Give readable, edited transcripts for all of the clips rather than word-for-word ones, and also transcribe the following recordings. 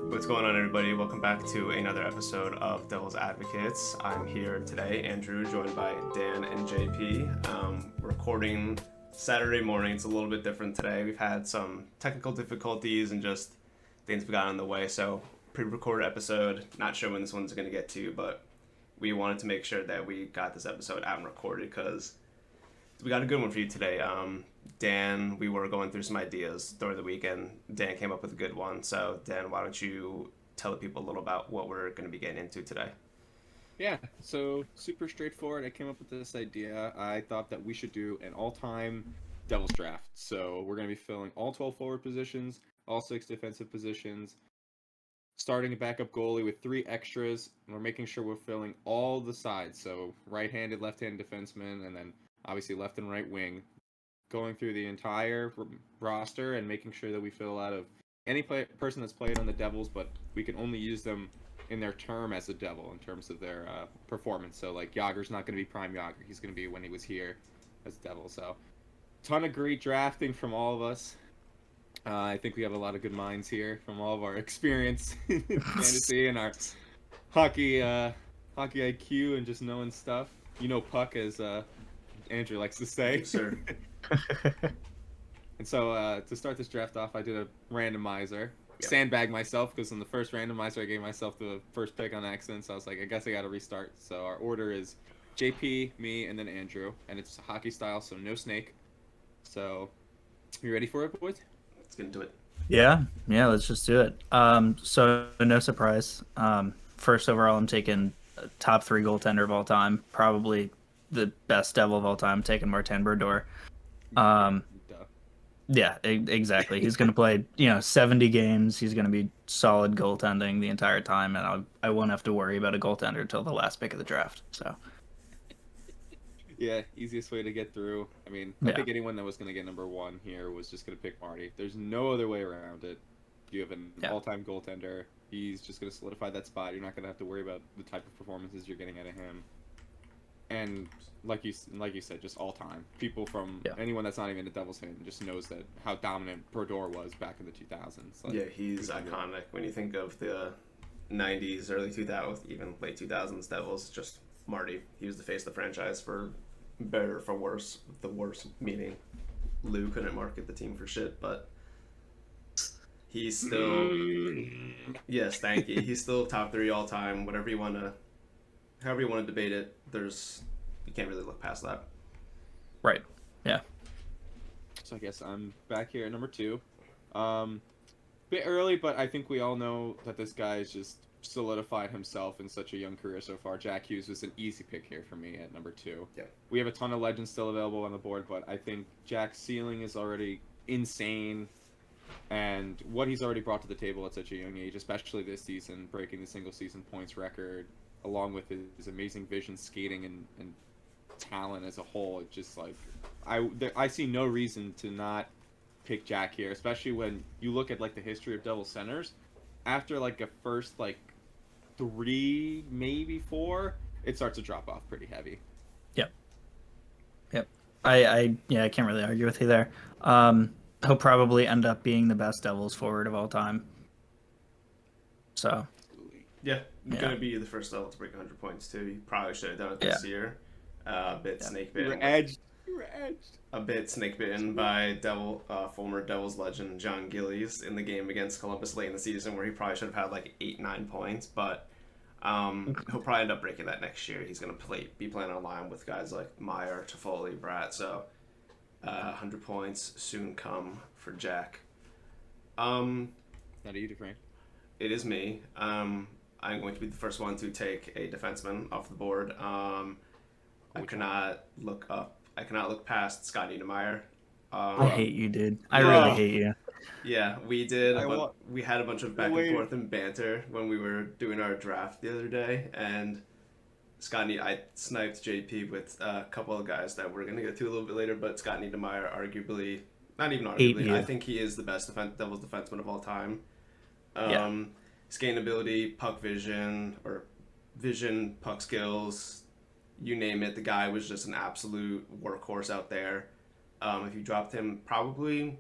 What's going on, everybody? Welcome back to another episode of Devil's Advocates. I'm here today, Andrew, joined by Dan and JP. Recording Saturday morning. It's a little bit different today. We've had some technical difficulties and just things we got in the way. So, pre-recorded episode. Not sure when this one's going to get to, but we wanted to make sure that we got this episode out and recorded because we got a good one for you today. Dan, we were going through some ideas during the weekend. Dan came up with a good one. So, Dan, why don't you tell the people a little about what we're going to be getting into today? Yeah, so super straightforward. I came up with this idea. I thought that we should do an all-time Devils draft. So we're going to be filling all 12 forward positions, all 6 defensive positions, starting a backup goalie with 3 extras, and we're making sure we're filling all the sides. So right-handed, left-handed defenseman, and then obviously left and right wing. Going through the entire roster and making sure that we fill out of any person that's played on the Devils, but we can only use them in their term as a Devil in terms of their performance. So like Yager's not going to be prime Yager; he's going to be when he was here as Devil. So ton of great drafting from all of us. I think we have a lot of good minds here from all of our experience in fantasy and our hockey hockey IQ and just knowing stuff. You know, puck as Andrew likes to say. Yes, sir. And so to start this draft off, I did a randomizer. Yep. Sandbag myself because in the first randomizer, I gave myself the first pick on accident. So I was like, I guess I got to restart. So our order is JP, me, and then Andrew. And it's hockey style, so no snake. So you ready for it, boys? Let's get into it. Yeah, let's just do it. So no surprise. First overall, I'm taking top 3 goaltender of all time, probably the best Devil of all time, taking Martin Brodeur. Duh. Yeah, exactly. He's going to play, 70 games. He's going to be solid goaltending the entire time, and I won't have to worry about a goaltender until the last pick of the draft. So. Yeah, easiest way to get through. I mean, I think anyone that was going to get number 1 here was just going to pick Marty. There's no other way around it. You have an all-time goaltender. He's just going to solidify that spot. You're not going to have to worry about the type of performances you're getting out of him. And like you said, just all time. People from anyone that's not even a Devils fan just knows that how dominant Brodeur was back in the 2000s. Like, yeah, he's iconic. When you think of the 90s, early 2000s, even late 2000s Devils, just Marty. He was the face of the franchise for better or for worse. The worst meaning Lou couldn't market the team for shit, but he's still yes, thank you. He's still top 3 all time. However you want to debate it, you can't really look past that. Right. Yeah. So I guess I'm back here at number 2. Bit early, but I think we all know that this guy is just solidified himself in such a young career so far. Jack Hughes was an easy pick here for me at number 2. Yeah. We have a ton of legends still available on the board, but I think Jack's ceiling is already insane. And what he's already brought to the table at such a young age, especially this season, breaking the single season points record, along with his amazing vision, skating, and talent as a whole, it's just like I see no reason to not pick Jack here, especially when you look at like the history of Devil centers. After like a first like 3, maybe 4, it starts to drop off pretty heavy. Yep. I can't really argue with you there. He'll probably end up being the best Devils forward of all time. So. Yeah, gonna be the first Devil to break 100 points too. You probably should have done it this year. A bit snake bitten. You were edged. A bit snake bitten by former Devils legend John Gillies in the game against Columbus late in the season, where he probably should have had like 8-9 points, but he'll probably end up breaking that next year. He's gonna be playing online with guys like Meyer, Toffoli, Bratt. So 100 points soon come for Jack. Not you, Frank. It is me. I'm going to be the first one to take a defenseman off the board. I cannot look past Scott Niedermayer. I hate you, dude. I really hate you. Yeah, we did. We had a bunch of back and forth and banter when we were doing our draft the other day, and I sniped JP with a couple of guys that we're going to get to a little bit later, but Scott Niedermayer not even arguably, I think he is the best Devils defenseman of all time. Skating ability, puck vision, puck skills, you name it. The guy was just an absolute workhorse out there. If you dropped him, probably,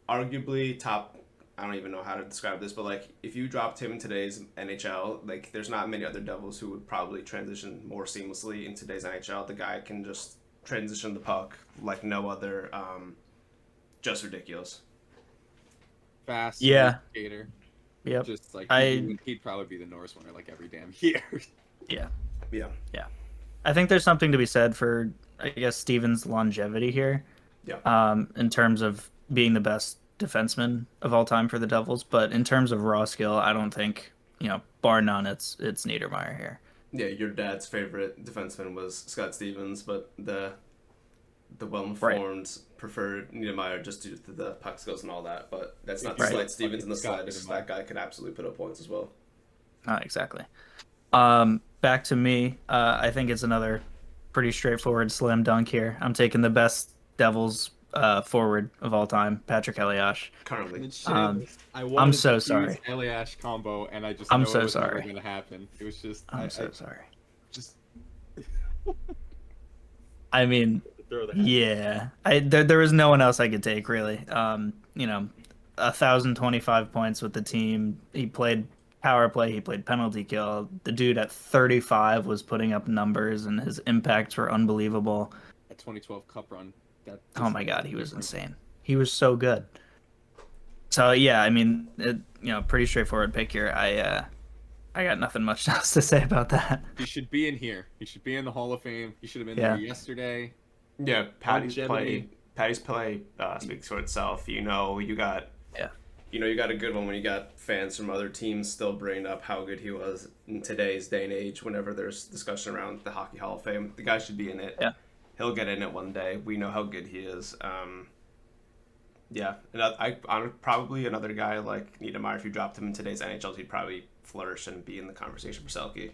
arguably top I don't even know how to describe this, but like if you dropped him in today's NHL, like there's not many other Devils who would probably transition more seamlessly in today's NHL. The guy can just transition the puck like no other. Just ridiculous. Fast, Yeah. skater. Yep. Just like I he'd probably be the Norris winner like every damn year. yeah. Yeah. I think there's something to be said for, I guess, Steven's longevity here. Yeah. In terms of being the best defenseman of all time for the Devils, but in terms of raw skill, I don't think, bar none, it's Niedermayer here. Yeah, your dad's favorite defenseman was Scott Stevens, but the well-informed preferred Niedermayer just due to the puck skills and all that. But that's not to Right. slight Stevens in the Scott slightest. Niedermayer. That guy could absolutely put up points as well. Exactly. Back to me. I think it's another pretty straightforward slam dunk here. I'm taking the best Devils forward of all time, Patrick Elias. Currently, I wanted so to sorry. choose Eliash combo, and I just I'm know so it was never sorry. going to happen. It was just I'm so I sorry. just I mean, throw the yeah, there was no one else I could take really. 1,025 points with the team. He played power play. He played penalty kill. The dude at 35 was putting up numbers, and his impacts were unbelievable. that 2012 Cup run. That Oh my God, he was insane. He was so good. So yeah, I mean, pretty straightforward pick here. I got nothing much else to say about that. He should be in here. He should be in the Hall of Fame. He should have been Yeah. there yesterday. yeah, Patty's Longevity. play speaks for itself. You got Yeah. you got a good one when you got fans from other teams still bringing up how good he was in today's day and age. Whenever there's discussion around the Hockey Hall of Fame, the guy should be in it. Yeah. He'll get in it one day. We know how good he is. Yeah, and I'm probably another guy like Niedermayer. If you dropped him in today's NHL, he'd probably flourish and be in the conversation for Selke.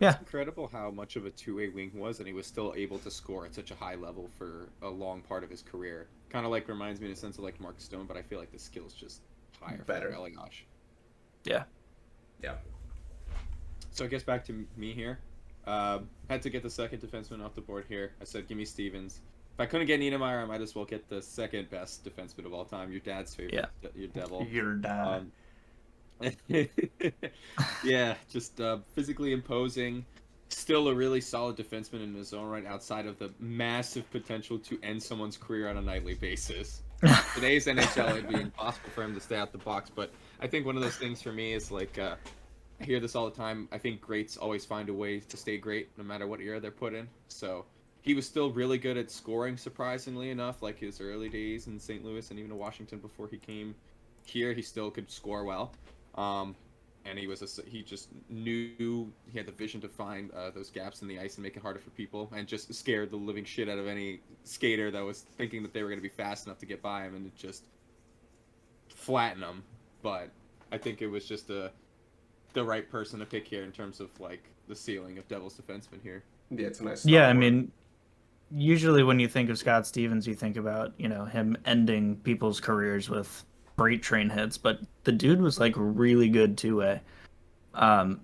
Yeah. It's incredible how much of a two-way wing he was, and he was still able to score at such a high level for a long part of his career. Kind of like reminds me in a sense of like Mark Stone, but I feel like the skill's just higher Better. for Eliash. Yeah. Yeah. So I guess back to me here. Had to get the second defenseman off the board here. I said, give me Stevens. If I couldn't get Niedermayer, I might as well get the second best defenseman of all time, your dad's favorite, your Devil. Your dad. Yeah, just physically imposing. Still a really solid defenseman in his own right, outside of the massive potential to end someone's career on a nightly basis. Today's NHL, it'd be impossible for him to stay out the box. But I think one of those things for me is like, I hear this all the time. I think greats always find a way to stay great, no matter what era they're put in. So he was still really good at scoring, surprisingly enough, like his early days in St. Louis and even in Washington before he came here. He still could score well. And he just knew he had the vision to find those gaps in the ice and make it harder for people, and just scared the living shit out of any skater that was thinking that they were going to be fast enough to get by him, and it just flatten them. But I think it was just the right person to pick here in terms of like the ceiling of Devils defenseman here. Yeah, it's a nice. Yeah, I stalwart. mean, usually when you think of Scott Stevens, you think about, him ending people's careers with freight train hits, but the dude was like really good two-way. I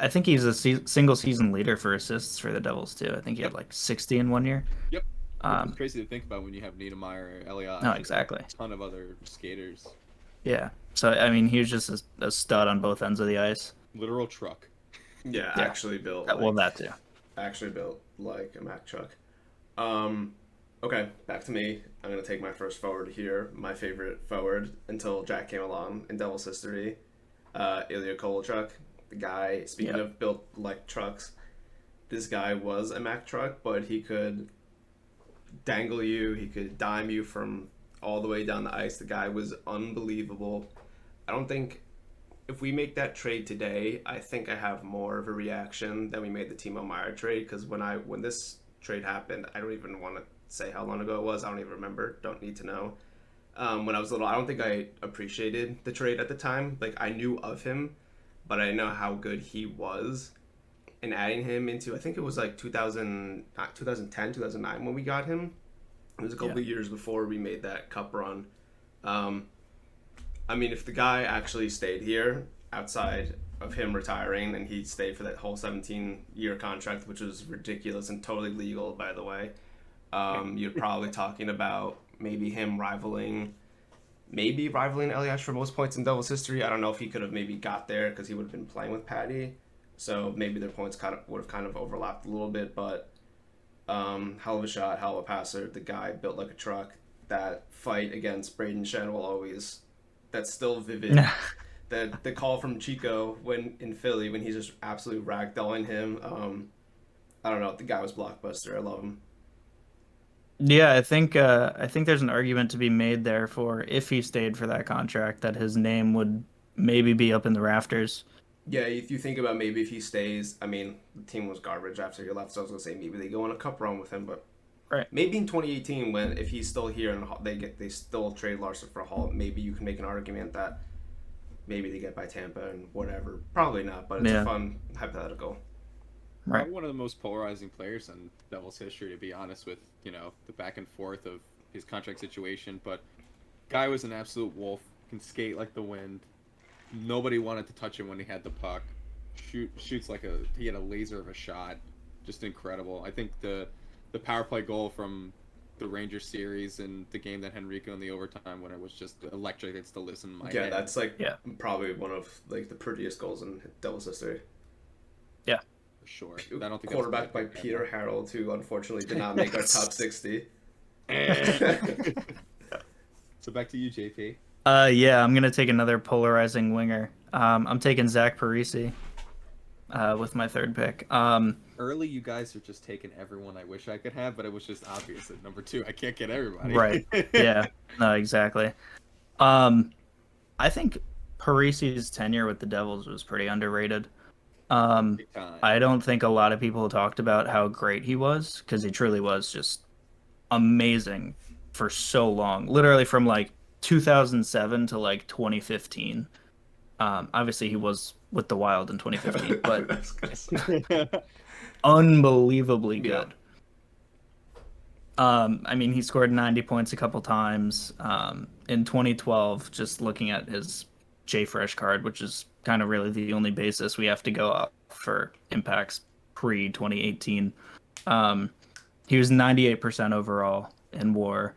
think he's a single season leader for assists for the Devils too. I think he had like 60 in 1 year. Yep. It's crazy to think about when you have Niedermayer, Elias, No, exactly. a ton of other skaters. Yeah. So I mean, he was just a stud on both ends of the ice. Literal truck. Yeah, Yeah. actually built. Well, that too. Actually built like a Mack truck. Okay, back to me. I'm gonna take my first forward here. My favorite forward until Jack came along in Devils history, Ilya Kovalchuk. The guy, speaking Yep. of built like trucks, this guy was a Mack truck, but he could dangle you. He could dime you from all the way down the ice. The guy was unbelievable. I don't think if we make that trade today, I think I have more of a reaction than we made the Timo Meier trade, because when this trade happened, I don't even want to say how long ago it was. I don't even remember. Don't need to know. When I was little, I don't think I appreciated the trade at the time. Like, I knew of him, but I know how good he was. And adding him into, I think it was like 2010, 2009 when we got him. It was a couple of years before we made that cup run. I mean, if the guy actually stayed here outside of him retiring and he stayed for that whole 17-year contract, which was ridiculous and totally legal, by the way, you're probably talking about maybe him rivaling maybe rivaling Elias for most points in Devils history. I don't know if he could have maybe got there because he would have been playing with Patty, so maybe their points would have kind of overlapped a little bit. But hell of a shot, hell of a passer. The guy built like a truck. That fight against Braden Shen will always, that's still vivid. The call from Chico when in Philly when he's just absolutely ragdolling him. I don't know. The guy was blockbuster. I love him. Yeah, I think there's an argument to be made there for if he stayed for that contract that his name would maybe be up in the rafters. Yeah, if you think about maybe if he stays, I mean, the team was garbage after he left, so I was gonna say maybe they go on a cup run with him, but Right. maybe in 2018 when if he's still here and they still trade Larson for Hall, maybe you can make an argument that maybe they get by Tampa and whatever. Probably not, but it's a Yeah. fun hypothetical. Right. Probably one of the most polarizing players in Devils history, to be honest, with the back and forth of his contract situation. But guy was an absolute wolf. Can skate like the wind. Nobody wanted to touch him when he had the puck. Shoots like he had a laser of a shot. Just incredible. I think the power play goal from the Rangers series and the game that Henrico in the overtime when it was just electric. It still lives in my Yeah, head. that's like Yeah. probably one of like the prettiest goals in Devils history. Yeah. For sure. I don't think Quarterback by that's Peter Harold, who unfortunately did not make our top 60. So back to you, JP. Yeah, I'm gonna take another polarizing winger. I'm taking Zach Parisi with my third pick. Early, you guys are just taking everyone I wish I could have, but it was just obvious at number 2. I can't get everybody. Right. Yeah. No, exactly. Um, I think Parisi's tenure with the Devils was pretty underrated. Big time. I don't think a lot of people talked about how great he was because he truly was just amazing for so long. Literally from like 2007 to like 2015. Obviously he was with the Wild in 2015, but I was gonna say. unbelievably Yeah. good. I mean, he scored 90 points a couple times. In 2012, just looking at his JFresh card, which is kind of really the only basis we have to go up for impacts pre 2018. He was 98% overall in WAR,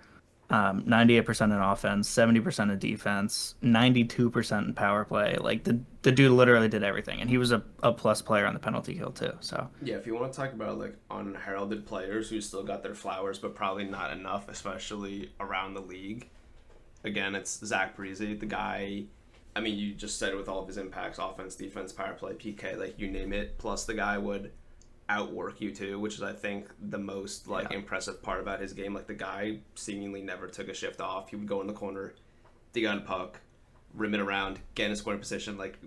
98% in offense, 70% in defense, 92% in power play. Like the dude literally did everything, and he was a plus player on the penalty kill too. So Yeah, if you want to talk about like unheralded players who still got their flowers, but probably not enough, especially around the league. Again, it's Zach Parise, the guy. I mean, you just said it with all of his impacts: offense, defense, power play, PK, like you name it. Plus, the guy would outwork you too, which is I think the most like impressive part about his game. Like the guy seemingly never took a shift off. He would go in the corner, dig on a puck, rim it around, get in a scoring position, like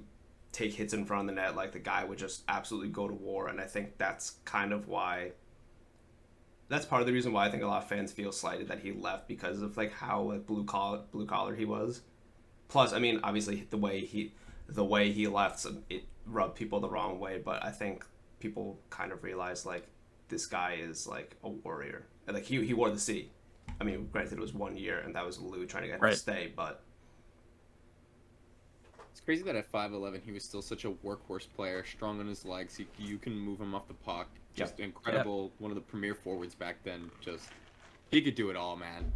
take hits in front of the net. Like the guy would just absolutely go to war, and I think that's kind of why. That's part of the reason why I think a lot of fans feel slighted that he left because of like how like blue collar he was. Plus, I mean, obviously the way he left, it rubbed people the wrong way. But I think people kind of realized like this guy is like a warrior. And, like he wore the C. I mean, granted it was 1 year, and that was Lou trying to get him to stay, but. It's crazy that at 5'11", he was still such a workhorse player, strong on his legs. You can move him off the puck. Just incredible. One of the premier forwards back then. Just he could do it all, man.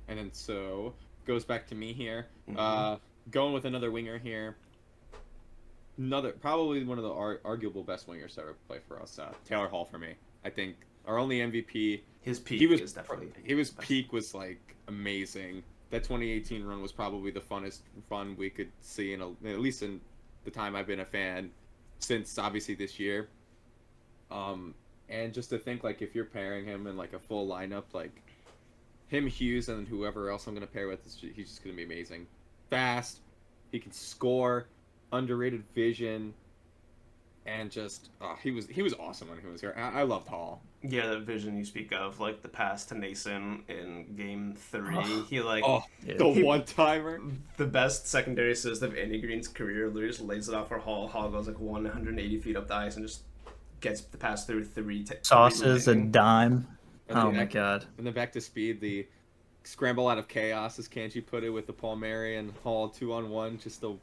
And then so goes back to me here. Going with another winger here. Probably one of the arguable best wingers to ever play for us. Taylor Hall for me. I think our only MVP. His peak is definitely. His peak was like amazing. That 2018 run was probably the funnest run we could see at least in the time I've been a fan since obviously this year. And just to think like if you're pairing him in like a full lineup, like him, Hughes, and whoever else I'm gonna pair with, he's just gonna be amazing. Fast, he can score, underrated vision, and just he was awesome when he was here. I loved Hall. Yeah, that vision you speak of, like the pass to Nason in Game 3, he like the one timer, the best secondary assist of Andy Green's career. Literally just lays it off for Hall. Hall goes like 180 feet up the ice and just gets the pass through sauces a dime. Oh my god! And then back to speed, the scramble out of chaos, as Kanji put it, with the Palmieri and Hall 2-on-1, just the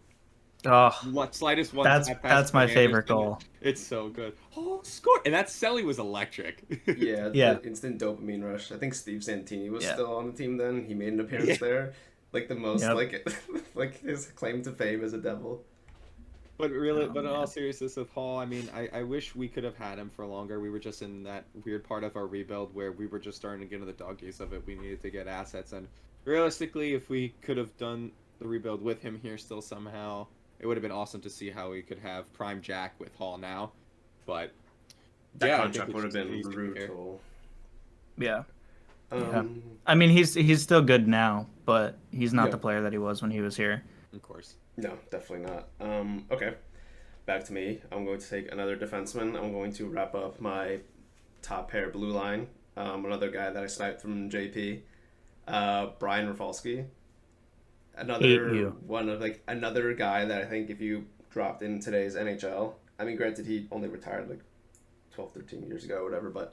Oh, Slightest one. that's tap pass that's to my Anderson. favorite goal. It's so good. Oh, score! And that Selly was electric. Yeah, Yeah. the instant dopamine rush. I think Steve Santini was Yeah. still on the team then. He made an appearance Yeah. there. Like the most Yep. like his claim to fame as a devil. But really, Oh, but in all man. seriousness, with Hall, I mean, I wish we could have had him for longer. We were just in that weird part of our rebuild where we were just starting to get into the dog days of it. We needed to get assets, and realistically, if we could have done the rebuild with him here still somehow, it would have been awesome to see how we could have Prime Jack with Hall now. But That yeah, I think contract it would have just been needs to be here. brutal. Yeah. Yeah. Um, I mean, he's still good now, but he's not Yeah. the player that he was when he was here. Of course. no, definitely not. Okay, back to me. I'm going to take another defenseman. I'm going to wrap up my top pair blue line. Another guy that I sniped from JP, Brian Rafalski. Another you. one of like another guy that I think if you dropped in today's NHL, I mean, granted he only retired like 12, 13 years ago or whatever, but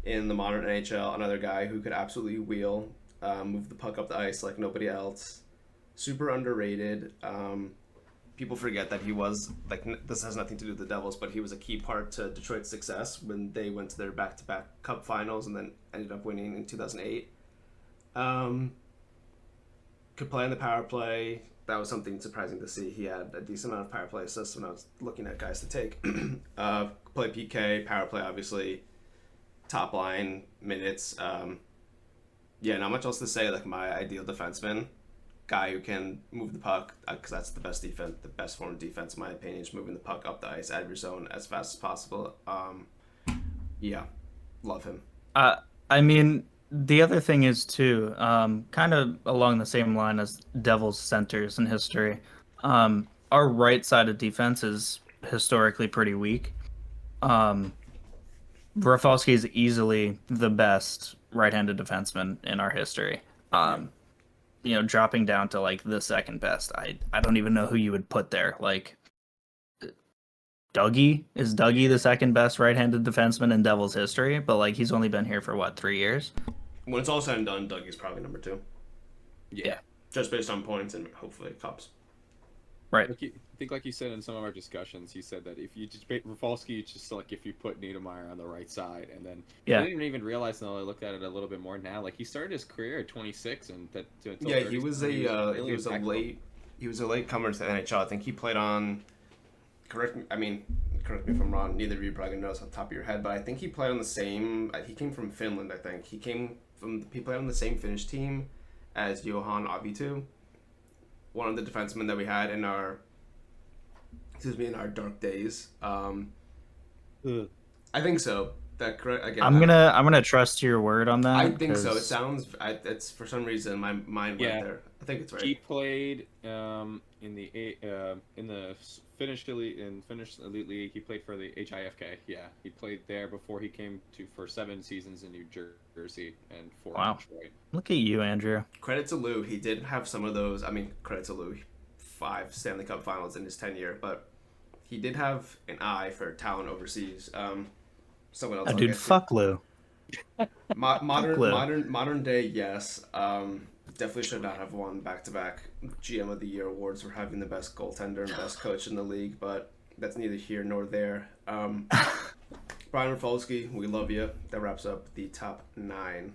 in the modern NHL, another guy who could absolutely wheel, move the puck up the ice like nobody else. Super underrated. People forget that he was like this has nothing to do with the Devils, but he was a key part to Detroit's success when they went to their back-to-back Cup finals and then ended up winning in 2008. Could play on the power play. That was something surprising to see. He had a decent amount of power play assists when I was looking at guys to take. Play PK, power play, obviously. Top line minutes. Yeah, not much else to say. Like my ideal defenseman, guy who can move the puck because that's the best defense, the best form of defense in my opinion, is moving the puck up the ice out of your zone as fast as possible. Yeah, love him. I mean, the other thing is too, kind of along the same line as Devils centers in history. Our right side of defense is historically pretty weak. Um, Rafalski is easily the best right-handed defenseman in our history. Dropping down to like the second best. I don't even know who you would put there. Like Dougie the second best right-handed defenseman in Devils history, but like he's only been here for what, 3 years? When it's all said and done, Dougie's probably number 2, Yeah. just based on points and hopefully cups. Right. I think, like you said in some of our discussions, you said that if you just Rafalski, it's just like if you put Niedermeyer on the right side, and then Yeah. I didn't even realize until I looked at it a little bit more now. Like he started his career at 26, and that until Yeah, 30, he was really a impactful. late comer to the NHL. I think he played on. Correct me if I'm wrong. Neither of you probably know this off the top of your head, but I think he played on the same. He came from Finland. I think he played on the same Finnish team as Johan Avitu, one of the defensemen that we had in our dark days. I think so. That correct again. I'm gonna trust your word on that. I think so. It 'cause- sounds. It's for some reason my mind Yeah. went there. I think it's right. He played in the Finnish elite league. He played for the HIFK. Yeah, he played there before he came for 7 seasons in New Jersey and 4 Wow. in Detroit. Look at you, Andrew. Credit to Lou. He did have some of those. I mean, credit to Lou. 5 Stanley Cup Finals in his tenure, but he did have an eye for talent overseas. Someone else. Oh, I'll dude, get to. fuck Lou. Modern Lou. modern day, yes. Definitely should not have won back-to-back GM of the Year awards for having the best goaltender and best coach in the league, but that's neither here nor there. Brian Rafalski, we love you. That wraps up the top 9.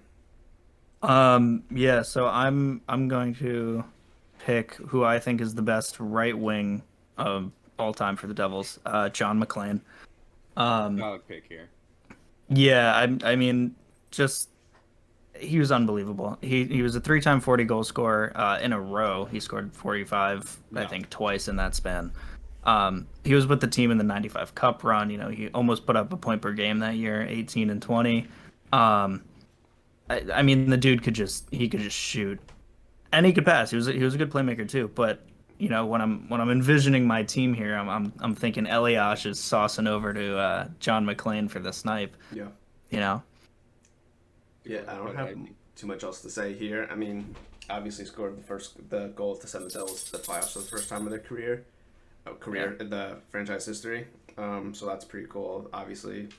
Yeah, so I'm going to pick who I think is the best right wing of all time for the Devils, John McClain. Solid pick here. Yeah, I mean, just he was unbelievable. He was a 3-time 40 goal scorer in a row. He scored 45, I think, twice in that span. He was with the team in the 95 Cup run. You know, he almost put up a point per game that year, 18 and 20. I mean, the dude could just shoot, and he could pass. He was a good playmaker too. But you know, when I'm envisioning my team here, I'm thinking Eliash is saucing over to John McClain for the snipe. Yeah. You know. Yeah, I don't have too much else to say here. I mean, obviously scored the goal to send the Devils to the playoffs for the first time in their career in the franchise history. So that's pretty cool. Obviously,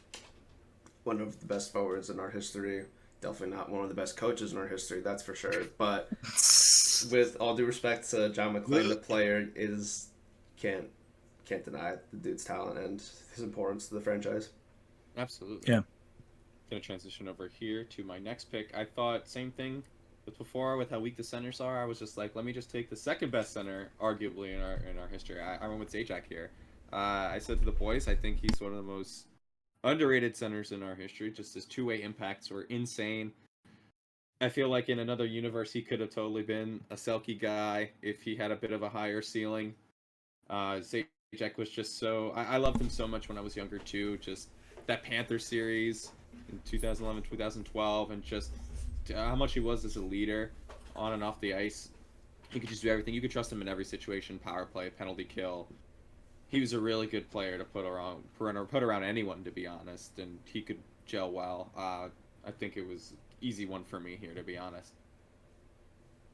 one of the best forwards in our history. Definitely not one of the best coaches in our history, that's for sure. But with all due respect to John McClain, the player can't deny the dude's talent and his importance to the franchise. Absolutely. Yeah. Gonna transition over here to my next pick. I thought same thing with before with how weak the centers are. I was just like, let me just take the second best center, arguably in our history. I went with Zajac here. I said to the boys, I think he's one of the most underrated centers in our history. Just his two-way impacts were insane. I feel like in another universe he could have totally been a Selkie guy if he had a bit of a higher ceiling. Zajac was just so I loved him so much when I was younger too. Just that Panther series in 2011, 2012, and just how much he was as a leader on and off the ice. He could just do everything. You could trust him in every situation: power play, penalty kill. He was a really good player to put around anyone, to be honest, and he could gel well. I think it was easy one for me here, to be honest.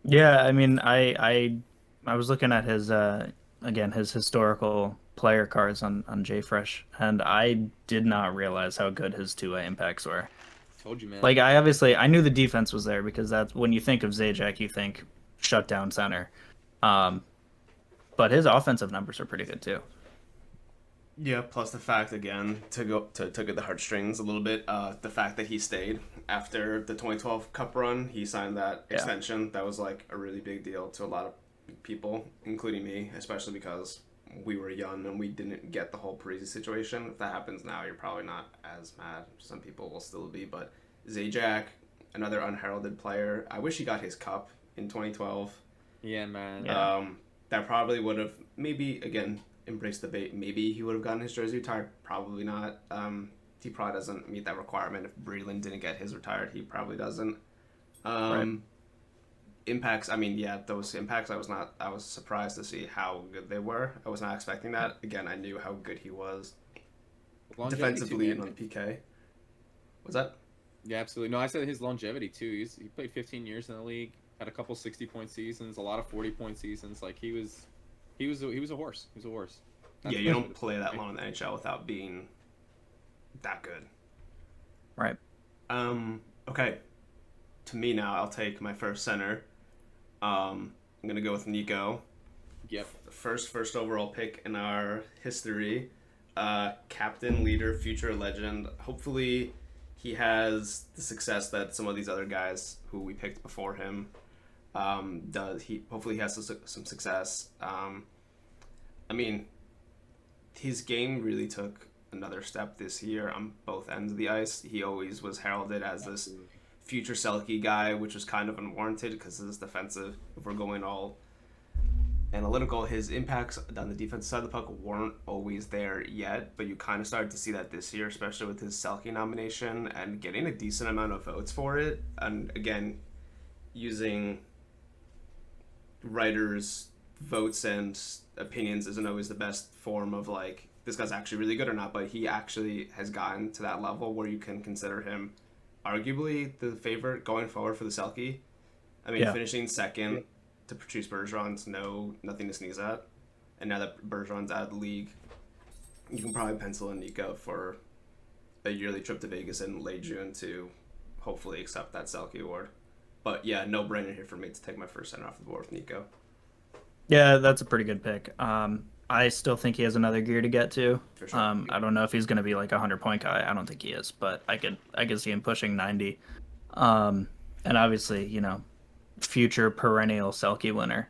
Yeah, I mean, I was looking at his again his historical player cards on JFresh, and I did not realize how good his two-way impacts were. Told you, man. Like I knew the defense was there because that's when you think of Zajac, you think shutdown center. But his offensive numbers are pretty good too. Yeah, plus the fact again to get the heartstrings a little bit. The fact that he stayed after the 2012 Cup run, he signed that extension. That was like a really big deal to a lot of people, including me, especially because we were young and we didn't get the whole Parisi situation. If that happens now, you're probably not as mad. Some people will still be, but Zajac, another unheralded player. I wish he got his cup in 2012. Yeah, man. Yeah. That probably would have maybe again embraced the bait. Maybe he would have gotten his jersey retired. Probably not. He probably doesn't meet that requirement. If Breland didn't get his retired, he probably doesn't. Right. Impacts. I mean, yeah, those impacts. I was surprised to see how good they were. I was not expecting that. Again, I knew how good he was defensively and on PK. What's that? Yeah, absolutely. No, I said his longevity too. He played 15 years in the league, had a couple 60-point seasons, a lot of 40-point seasons. Like he was a horse. He was a horse. That's Yeah, you don't play that long in the NHL without being that good. Right. Okay. To me now, I'll take my first center. I'm gonna go with Nico. Yep. First overall pick in our history. Captain, leader, future legend. Hopefully, he has the success that some of these other guys who we picked before him does. Hopefully he has some success. I mean, his game really took another step this year on both ends of the ice. He always was heralded as this future Selke guy, which was kind of unwarranted because of his defensive. If we're going all analytical, his impacts on the defensive side of the puck weren't always there yet, but you kind of started to see that this year, especially with his Selke nomination and getting a decent amount of votes for it. And again, using writers' votes and opinions isn't always the best form of like, this guy's actually really good or not, but he actually has gotten to that level where you can consider him arguably the favorite going forward for the Selke. I mean, finishing second to Patrice Bergeron's nothing to sneeze at. And now that Bergeron's out of the league, you can probably pencil in Nico for a yearly trip to Vegas in late June to hopefully accept that Selke award. But yeah, no brainer here for me to take my first center off the board with Nico. Yeah, that's a pretty good pick. I still think he has another gear to get to. For sure. I don't know if he's going to be like a 100-point guy. I don't think he is, but I could see him pushing 90. And obviously, future perennial Selke winner.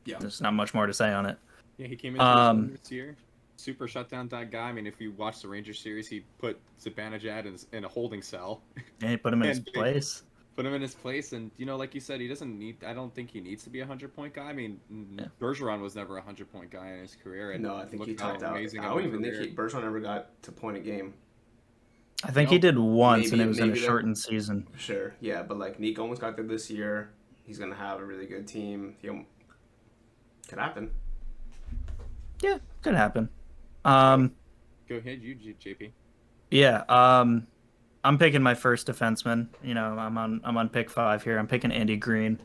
Yeah. There's not much more to say on it. Yeah, he came into this year. Super shutdown that guy. I mean, if you watch the Rangers series, he put Zibanejad in a holding cell. And he put him in his place. Put him in his place, and like you said, he doesn't need. I don't think he needs to be a 100-point guy. I mean, Bergeron was never a 100-point guy in his career. And no, I think he topped out. I amazing don't even think Bergeron ever got to point a game. I think he did once, and it was in a shortened season. Sure, yeah, but like Nico almost got there this year. He's gonna have a really good team. Could happen. Yeah, could happen. Go ahead, you JP. Yeah. I'm picking my first defenseman. I'm on pick 5 here. I'm picking Andy Green.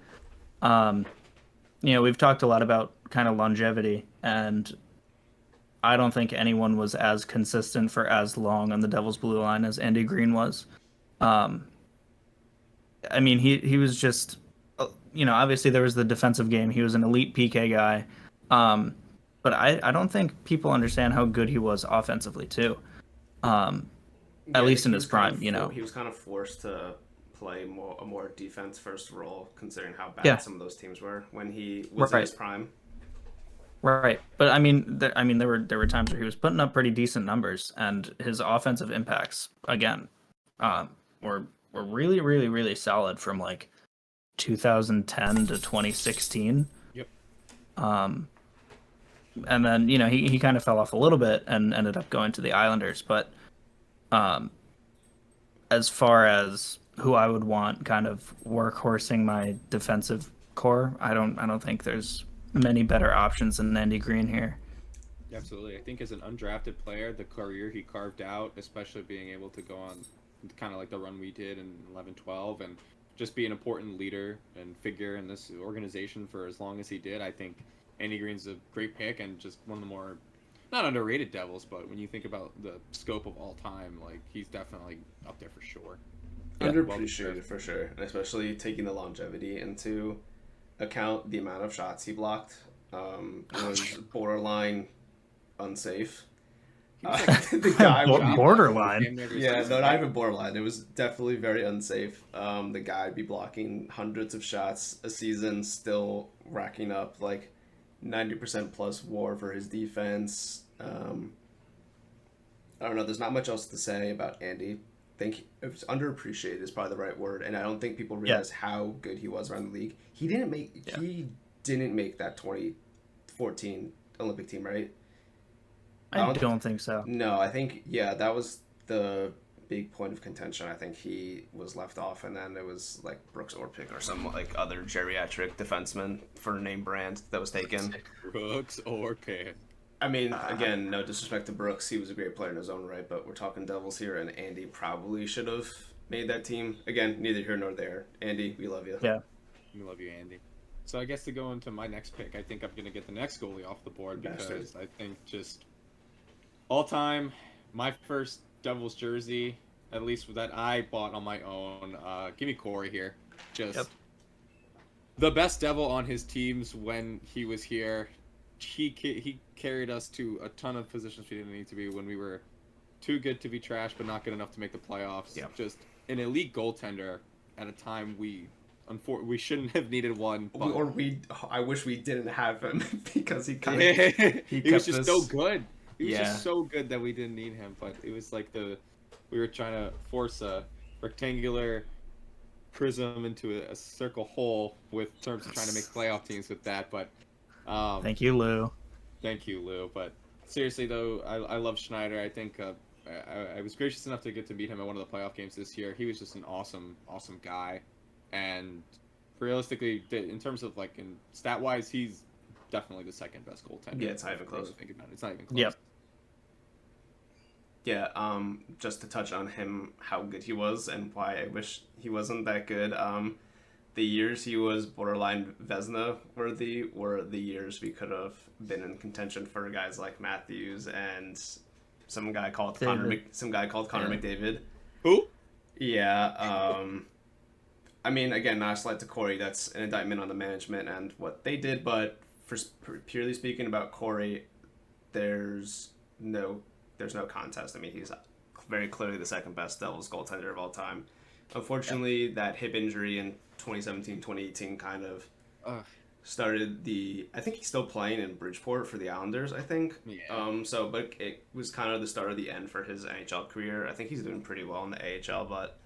We've talked a lot about kind of longevity, and I don't think anyone was as consistent for as long on the Devils' blue line as Andy Green was. I mean, he was just, obviously there was the defensive game. He was an elite PK guy. But I don't think people understand how good he was offensively too. Um, Yeah, at I think least in he his was kind of prime, you know. he was kind of forced to play a more defense first role, considering how bad Yeah, some of those teams were when he was in right, his prime. right. But I mean, there were times where he was putting up pretty decent numbers, and his offensive impacts again, um, were really, really, really solid from like 2010 to 2016. Yep. Um, and then he kind of fell off a little bit and ended up going to the Islanders. But um, as far as who I would want kind of workhorsing my defensive core, I don't think there's many better options than Andy Green here. Absolutely. I think as an undrafted player, the career he carved out, especially being able to go on kind of like the run we did in 11-12 and just be an important leader and figure in this organization for as long as he did, I think Andy Green's a great pick and just one of the more, not underrated Devils, but when you think about the scope of all time, like he's definitely up there for sure. Yeah. Well Underappreciated deserved. for sure, and especially taking the longevity into account, the amount of shots he blocked was borderline unsafe. He was like The guy would be Borderline. damn near every yeah, no, season. not even borderline. It was definitely very unsafe. The guy would be blocking hundreds of shots a season, still racking up like 90% plus WAR for his defense. I don't know. There's not much else to say about Andy. I think it was underappreciated is probably the right word, and I don't think people Yeah, realize how good he was around the league. yeah. He didn't make that 2014 Olympic team, right? I I don't. don't think so. No, I think yeah, that was the big point of contention. I think he was left off, and then it was like Brooks Orpik or some like other geriatric defenseman for name brand that was taken. Brooks or Pitt. I mean, again, no disrespect to Brooks, he was a great player in his own right, but we're talking Devils here, and Andy probably should have made that team. Again, neither here nor there. Andy, we love you. Yeah, We love you, Andy. So I guess to go into my next pick, I think I'm gonna get the next goalie off the board Bastard. because I think just all time, my first Devils jersey, at least that I bought on my own. Give me Corey here. Just Yep. the best Devil on his teams when he was here. He carried us to a ton of positions we didn't need to be when we were too good to be trash, but not good enough to make the playoffs. Yep. Just an elite goaltender at a time we shouldn't have needed one. But Or we, I wish we didn't have him because he kind of he kept was just us. so good. He was Yeah. just so good that we didn't need him. But it was like we were trying to force a rectangular prism into a circle hole with terms of trying to make playoff teams with that. But Thank you, Lou. thank you, Lou. But seriously though, I love Schneider. I think I was gracious enough to get to meet him at one of the playoff games this year. He was just an awesome guy, and realistically, in terms of like in stat wise, he's definitely the second best goaltender. Yeah, it's not even If you really close. think about it. It's not even close. Yep. Yeah, just to touch on him, how good he was, and why I wish he wasn't that good. The years he was borderline Vesna worthy were the years we could have been in contention for guys like Matthews and David. Some guy called Connor Yeah. McDavid. Who? Yeah. I mean, again, not a slight to Corey. That's an indictment on the management and what they did. But purely speaking about Corey, there's no there's no contest. I mean, he's very clearly the second best Devils goaltender of all time. Unfortunately, that hip injury in 2017, 2018 kind of Ugh. started the. I think he's still playing in Bridgeport for the Islanders. I think. Yeah. But it was kind of the start of the end for his NHL career. I think he's doing pretty well in the AHL, but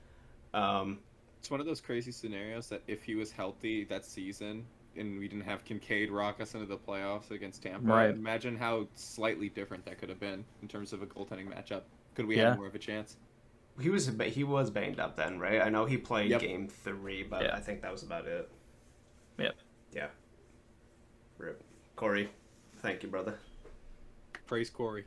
It's one of those crazy scenarios that if he was healthy that season and we didn't have Kincaid rock us into the playoffs against Tampa, Right. imagine how slightly different that could have been in terms of a goaltending matchup. Could we Yeah. have more of a chance? he was banged up then, right? I know he played Yep. game 3, but Yeah. I think that was about it. Yep. Yeah. Rip. Corey, thank you, brother. Praise Corey.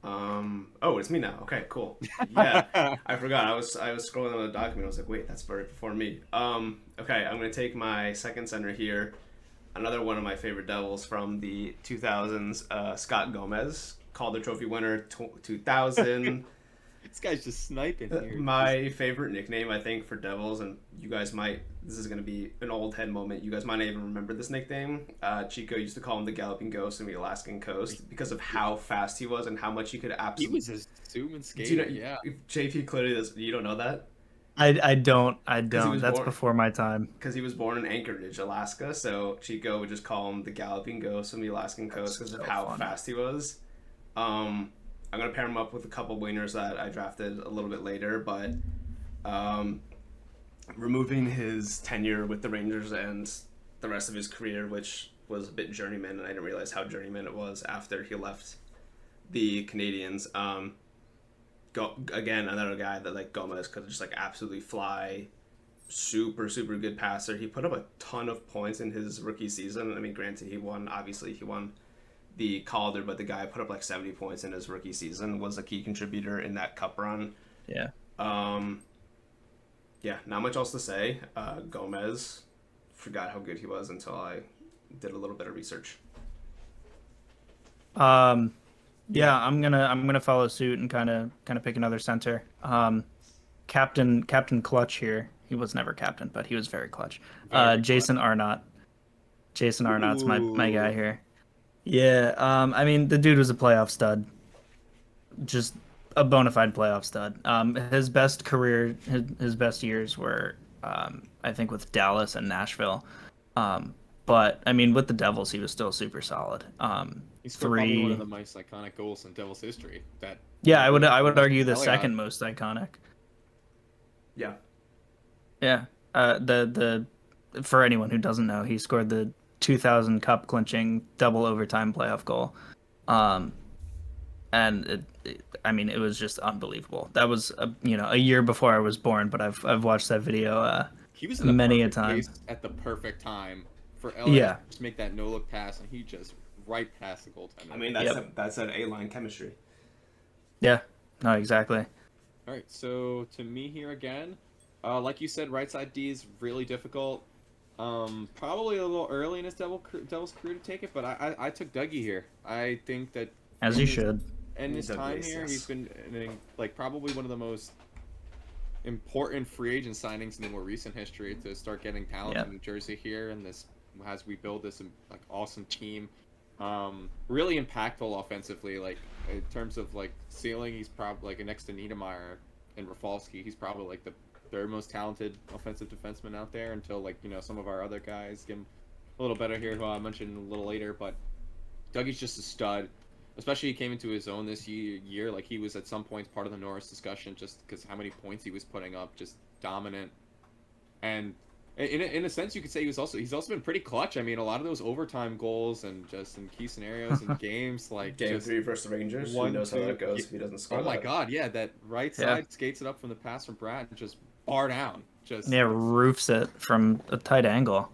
Oh, it's me now. Okay, cool. Yeah, I forgot. I was scrolling on the document. I was like, wait, that's right before me. Okay, I'm gonna take my second center here. Another one of my favorite Devils from the 2000s, Scott Gomez, Calder Trophy winner, 2000. This guy's just sniping here. My favorite nickname, I think, for Devils, and you guys might, this is going to be an old head moment. You guys might not even remember this nickname. Chico used to call him the Galloping Ghost in the Alaskan coast because of how fast he was and how much he could He absolutely. was a zooming Do you skater. know, Yeah. JP clearly does. You don't know that? I don't. I he don't. was That's born- before my time. Because he was born in Anchorage, Alaska, so Chico would just call him the Galloping Ghost from the Alaskan coast because of so how funny. fast he was. I'm gonna pair him up with a couple wingers that I drafted a little bit later, but removing his tenure with the Rangers and the rest of his career, which was a bit journeyman, and I didn't realize how journeyman it was after he left the Canadians. Again, another guy that like Gomez could just like absolutely fly. Super good passer. He put up a ton of points in his rookie season. I mean, granted, he won the Calder, but the guy put up like 70 points in his rookie season, was a key contributor in that cup run. Yeah. Yeah, not much else to say. Gomez, forgot how good he was until I did a little bit of research. Yeah, I'm gonna follow suit and kind of pick another center. Captain Clutch here. He was never captain, but he was very clutch. Very Jason Arnott. Jason Arnott's my guy Ooh. here. Yeah, I mean the dude was a playoff stud. Just a bona fide playoff stud. His best career, his best years were, I think, with Dallas and Nashville. But I mean, with the Devils, he was still super solid. He scored probably one of Three. the most iconic goals in Devils history. That Yeah, I would argue the Elliott. second most iconic. Yeah. Yeah. The for anyone who doesn't know, he scored the 2000 cup clinching double overtime playoff goal. And I mean, it was just unbelievable. That was a year before I was born, but I've watched that video He was in the many a perfect time. place at the perfect time for Elliott Yeah. to just make that no look pass, and he just right past the goaltender. I mean, that's an A-line chemistry. Yeah. No, exactly. All right, so to me here again, like you said, right side D is really difficult. Probably a little early in his Devil's career to take it, but I took Dougie here. I think that As you should. in his Doug time Lace, here, yes. he's been like probably one of the most important free agent signings in the more recent history to start getting talent Yeah. in New Jersey here, and this as we build this like awesome team. Really impactful offensively, like in terms of like ceiling, he's probably like next to Niedermeyer and Rafalski, he's probably like the third most talented offensive defenseman out there until like some of our other guys get him a little better here, who I mentioned a little later. But Dougie's just a stud, especially he came into his own this year. Like he was at some points part of the Norris discussion just because how many points he was putting up, just dominant. And in a sense, you could say he's also been pretty clutch. I mean, a lot of those overtime goals and just in key scenarios and games, like Game just 3 versus the Rangers. Who one, knows how two, that goes yeah. if he doesn't score oh my that. god, yeah, that right Yeah. side skates it up from the pass from Brad and just bar down, just Yeah, roofs it from a tight angle.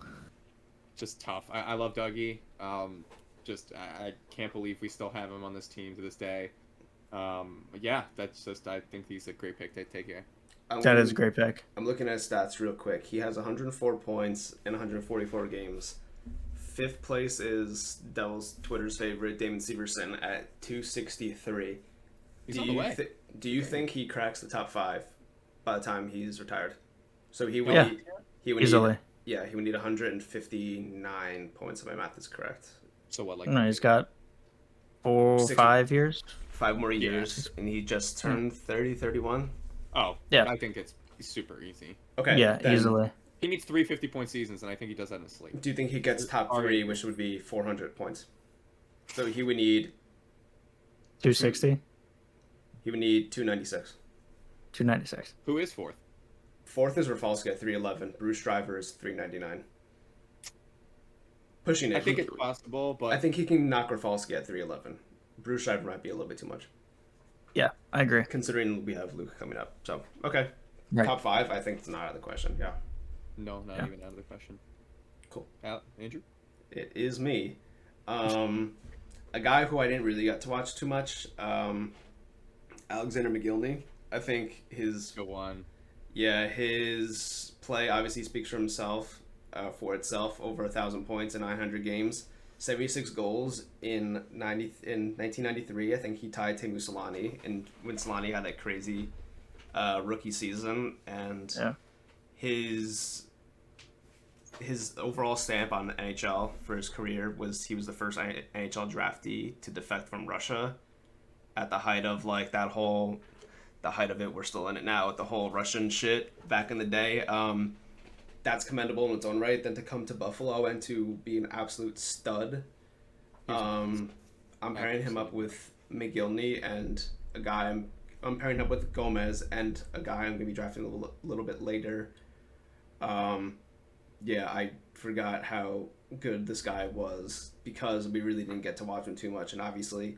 just tough. I love Dougie. I can't believe we still have him on this team to this day. Yeah, that's just I think he's a great pick to take here. That is a great pick. I'm looking at his stats real quick. He has 104 points in 144 games. Fifth place is Devils Twitter's favorite, Damon Severson, at 263. He's on the way. Do you think he cracks the top 5 by the time he's retired? So he would Yeah. need, he would Easily. need, yeah, he would need 159 points if my math is correct. So what, like No, he's got 60. 5 years. 5 more Yeah. years, and he just turned 30, 31. oh Yeah. I think it's super easy. Okay. Yeah, then easily. He needs 3 50-point seasons, and I think he does that in his sleep. Do you think he gets top Are 3, you- which would be 400 points? So he would need 260, 296. 296. Who is fourth? Fourth is Rafalski at 311. Bruce Driver is 399. Pushing it. I think it's possible, but I think he can knock Rafalski at 311. Bruce Driver might be a little bit too much, Yeah, I agree. considering we have Luke coming up. So, okay. Right. Top 5, I think it's not out of the question. Yeah. no, not Yeah. even out of the question. Cool. Andrew? It is me. A guy who I didn't really get to watch too much, Alexander McGillney. I think his Go on. his play obviously speaks for himself, for itself. Over 1,000 points in 900 games. 76 goals in 1993. I think he tied Teemu Solani, and when Solani had that crazy rookie season, and Yeah. his overall stamp on the NHL for his career was he was the first NHL draftee to defect from Russia at the height of like the height of it. We're still in it now with the whole Russian shit back in the day. That's commendable in its own right. Then to come to Buffalo and to be an absolute stud. I'm pairing him up with McGillney and a guy I'm pairing him up with Gomez and a guy I'm gonna be drafting a little bit later. Yeah, I forgot how good this guy was because we really didn't get to watch him too much, and obviously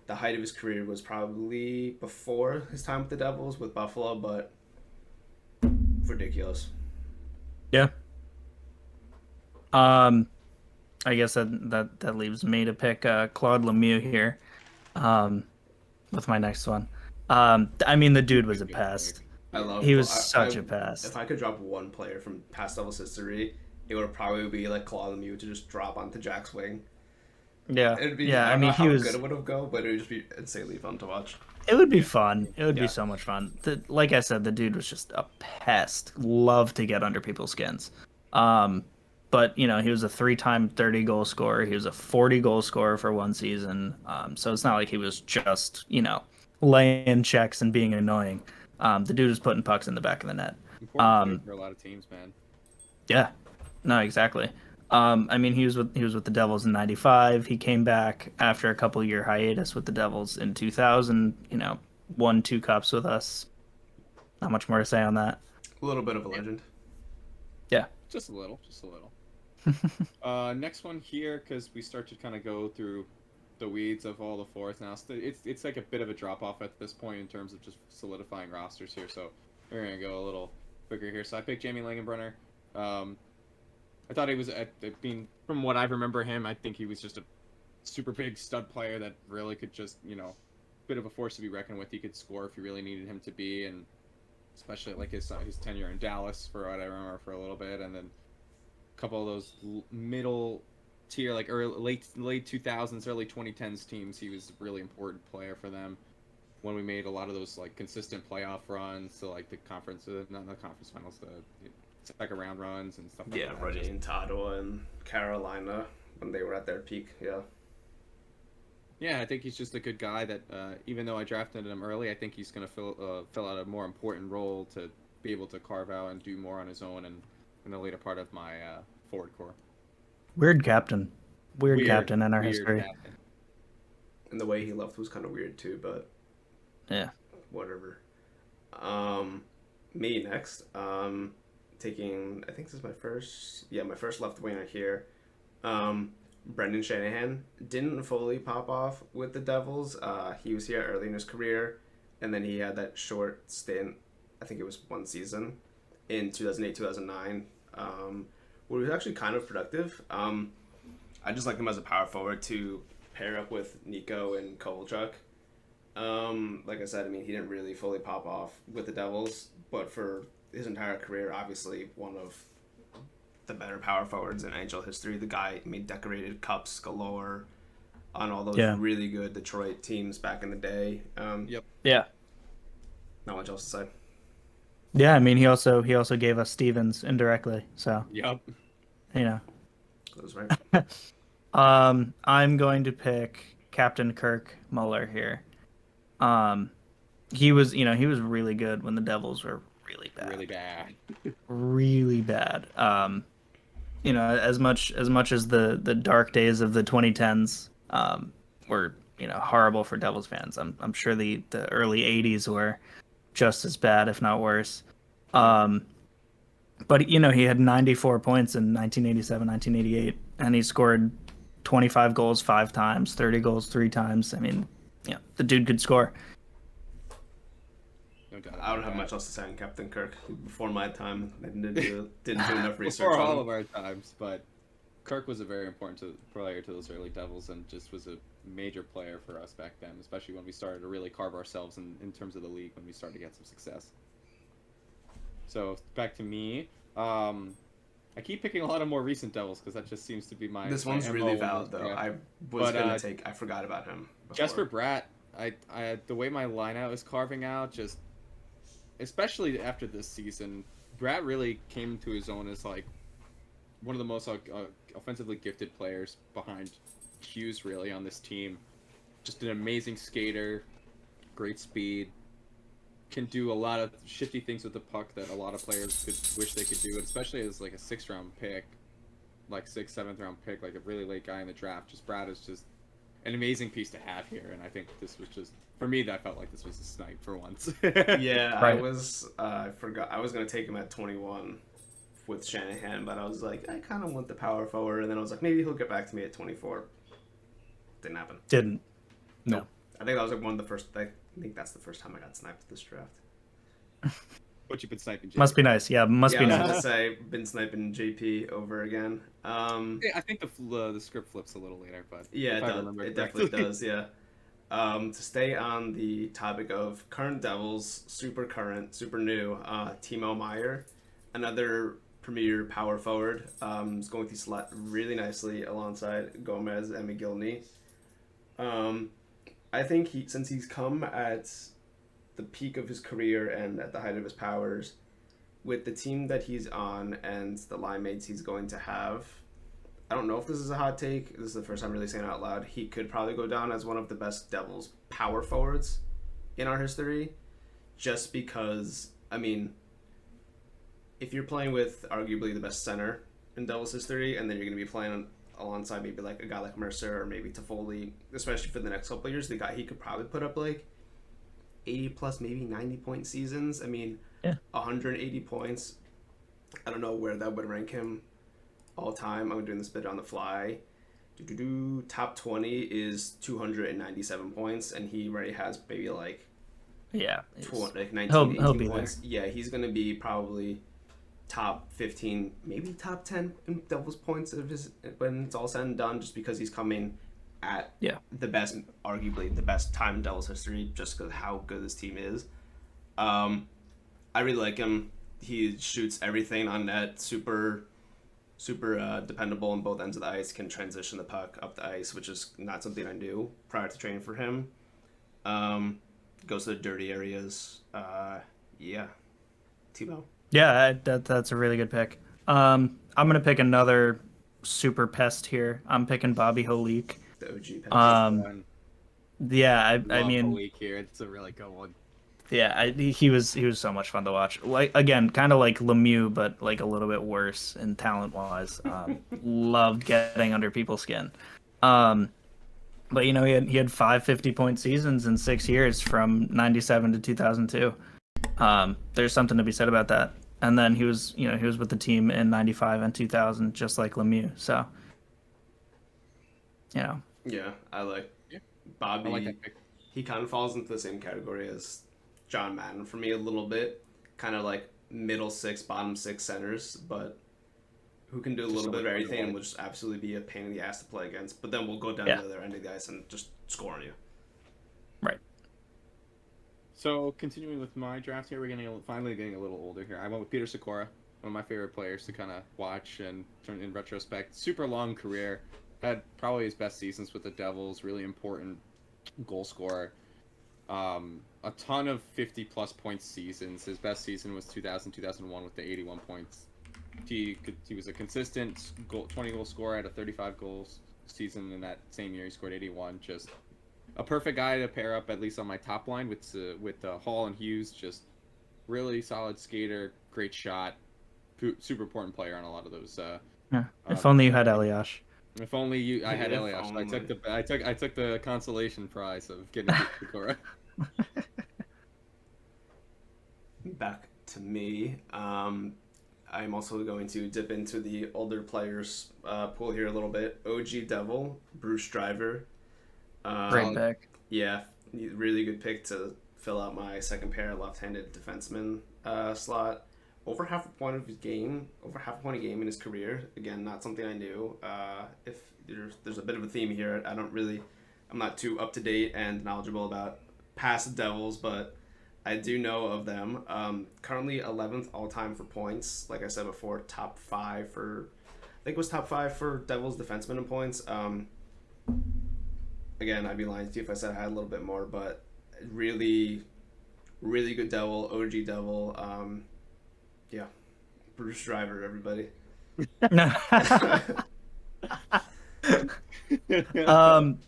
the height of his career was probably before his time with the Devils with Buffalo, but ridiculous. Yeah. I guess that leaves me to pick Claude Lemieux here, with my next one. I mean, the dude was a pest. I love. He was such a pest. If I could drop one player from past Devils history, it would probably be like Claude Lemieux to just drop onto Jack's wing. Yeah, It'd be, yeah. I I mean, don't know he how was. good it would have go, but it would just be insanely fun to watch. It would be fun. It would Yeah. be so much fun. Like I said, the dude was just a pest. Loved to get under people's skins. But you know, he was a 3-time 30-goal scorer. He was a 40-goal scorer for one season. So it's not like he was just, you know, laying checks and being annoying. The dude was putting pucks in the back of the net. Important player for a lot of teams, man. Yeah, no, exactly. I mean, he was with the Devils in '95. He came back after a couple-year hiatus with the Devils in 2000. You know, won 2 cups with us. Not much more to say on that. A little bit of a legend. Yeah. Just a little, just a little. Next one here, because we start to kind of go through the weeds of all the fourth now. So it's like a bit of a drop off at this point in terms of just solidifying rosters here. So we're gonna go a little quicker here. So I picked Jamie Langenbrunner. I thought he was, from what I remember him, I think he was just a super big stud player that really could just, you know, bit of a force to be reckoned with. He could score if you really needed him to be, and especially like his tenure in Dallas for what I remember for a little bit, and then a couple of those middle tier, like late 2000s, early 2010s teams. He was a really important player for them when we made a lot of those like consistent playoff runs to like the conference, not the conference finals, the second round runs and stuff like Yeah, that. running into Ottawa and Carolina when they were at their peak. Yeah. Yeah, I think he's just a good guy that, even though I drafted him early, I think he's going to fill out a more important role to be able to carve out and do more on his own and in the later part of my forward core. Weird captain. Weird captain in our weird history. captain. And the way he left was kind of weird too, but Yeah. whatever. Me next. Taking, I think this is my first left winger here. Brendan Shanahan didn't fully pop off with the Devils. He was here early in his career, and then he had that short stint, I think it was one season, in 2008-2009, where he was actually kind of productive. I just like him as a power forward to pair up with Nico and Kovalchuk. Like I said, I mean, he didn't really fully pop off with the Devils, but for his entire career, obviously one of the better power forwards in NHL history. The guy made decorated cups galore on all those really good Detroit teams back in the day. Yep. Yeah. Not much else to say. Yeah, I mean, he also gave us Stevens indirectly, so Yep. you know. That was right. I'm going to pick Captain Kirk Muller here. He was really good when the Devils were really bad. Really bad. Really bad. You know, as much as the dark days of the 2010s were, you know, horrible for Devils fans. I'm sure the early 80s were just as bad, if not worse. But you know, he had 94 points in 1987, 1988, and he scored 25 goals 5 times, 30 goals 3 times. I mean, yeah, the dude could score. No doubt. I don't have much else to say on Captain Kirk. Before my time, I didn't do enough research Before on all him. of our times, but Kirk was a very important player to those early Devils and just was a major player for us back then, especially when we started to really carve ourselves in terms of the league, when we started to get some success. So back to me. I keep picking a lot of more recent Devils because that just seems to be my This my one's MO really in valid this though. draft. I was But gonna take. I forgot about him. Jesper Before. Bratt, I the way my lineup is carving out, just especially after this season, Bratt really came into his own as like one of the most offensively gifted players behind Hughes really on this team. Just an amazing skater, great speed, can do a lot of shifty things with the puck that a lot of players could wish they could do, especially as like a 6th round pick, like 6th, 7th round pick, like a really late guy in the draft. Just Brad is just an amazing piece to have here, and I think this was just for me. That felt like this was a snipe for once. Yeah, I Right. was. I forgot. I was gonna take him at 21 with Shanahan, but I was like, I kind of want the power forward, and then I was like, maybe he'll get back to me at 24. Didn't happen. Didn't. No. I think that was like one of the first. I think that's the first time I got sniped this draft. What you've been sniping, Jake. Must be nice. Yeah, must Yeah, be I was nice. gonna say been sniping JP over again. Yeah, I think the script flips a little later, but Yeah, if it I does. remember It correctly. definitely does. Yeah. To stay on the topic of current Devils, super current, super new, Timo Meyer, another premier power forward, is going through slot really nicely alongside Gomez and McGillney. I think since he's come at the peak of his career and at the height of his powers, with the team that he's on and the line mates he's going to have, I don't know if this is a hot take. This is the first time really saying it out loud. He could probably go down as one of the best Devils power forwards in our history, just because, I mean, if you're playing with arguably the best center in Devils history, and then you're going to be playing alongside maybe like a guy like Mercer or maybe Toffoli, especially for the next couple of years, the guy he could probably put up like 80 plus, maybe 90-point seasons. I mean, Yeah. 180 points. I don't know where that would rank him all time. I'm doing this bit on the fly. Top 20 is 297 points, and he already has maybe like Yeah. 19, He'll 18 be points. Yeah, he's going to be probably top 15, maybe top 10 in Devils points of his when it's all said and done, just because he's coming at the best, arguably the best time in Devils history, just because how good this team is. I really like him. He shoots everything on net, super dependable on both ends of the ice, can transition the puck up the ice, which is not something I knew prior to training for him. Goes to the dirty areas. Yeah, Timo. Yeah, that's a really good pick. I'm gonna pick another super pest here. I'm picking Bobby Holik. The OG pick. Um, yeah, I Love mean, Malik here. It's a really good one. yeah, he was so much fun to watch. Like again, kind of like Lemieux, but like a little bit worse in talent wise. Loved getting under people's skin. But you know, he had 550-point seasons in 6 years from 97 to 2002. There's something to be said about that. And then he was with the team in 95 and 2000, just like Lemieux. So, you know, Yeah, I like Yeah. Bobby. I like that pick. He kind of falls into the same category as John Madden for me a little bit. Kind of like middle six, bottom six centers, but who can do a Just little bit of someone everything to and like. will just absolutely be a pain in the ass to play against. But then we'll go down Yeah. to the other end of the ice and just score on you. right. So continuing with my draft here, finally getting a little older here. I went with Peter Sikora, one of my favorite players to kind of watch and turn in retrospect. Super long career, had probably his best seasons with the Devils. Really important goal scorer. A ton of 50-plus point seasons. His best season was 2000-2001 with the 81 points. He was a consistent 20-goal scorer at a 35 goals season. In that same year, he scored 81. Just a perfect guy to pair up, at least on my top line, with Hall and Hughes. Just really solid skater, great shot, super important player on a lot of those. Yeah. If only you had Eliash. If only I had If Elias. only. I took the consolation prize of getting Sikora. Back to me. I'm also going to dip into the older players pool here a little bit. OG Devil, Bruce Driver. Great pick. Yeah, really good pick to fill out my second pair left-handed defenseman slot. Over half a point a game in his career. Again, not something I knew. If there's a bit of a theme here, I'm not too up to date and knowledgeable about past Devils, but I do know of them. Currently 11th all time for points. Like I said before, top five for, I think it was top five for Devils defensemen in points. Again, I'd be lying to you if I said I had a little bit more, but really, really good Devil, OG Devil. Yeah, Bruce Driver, everybody. um,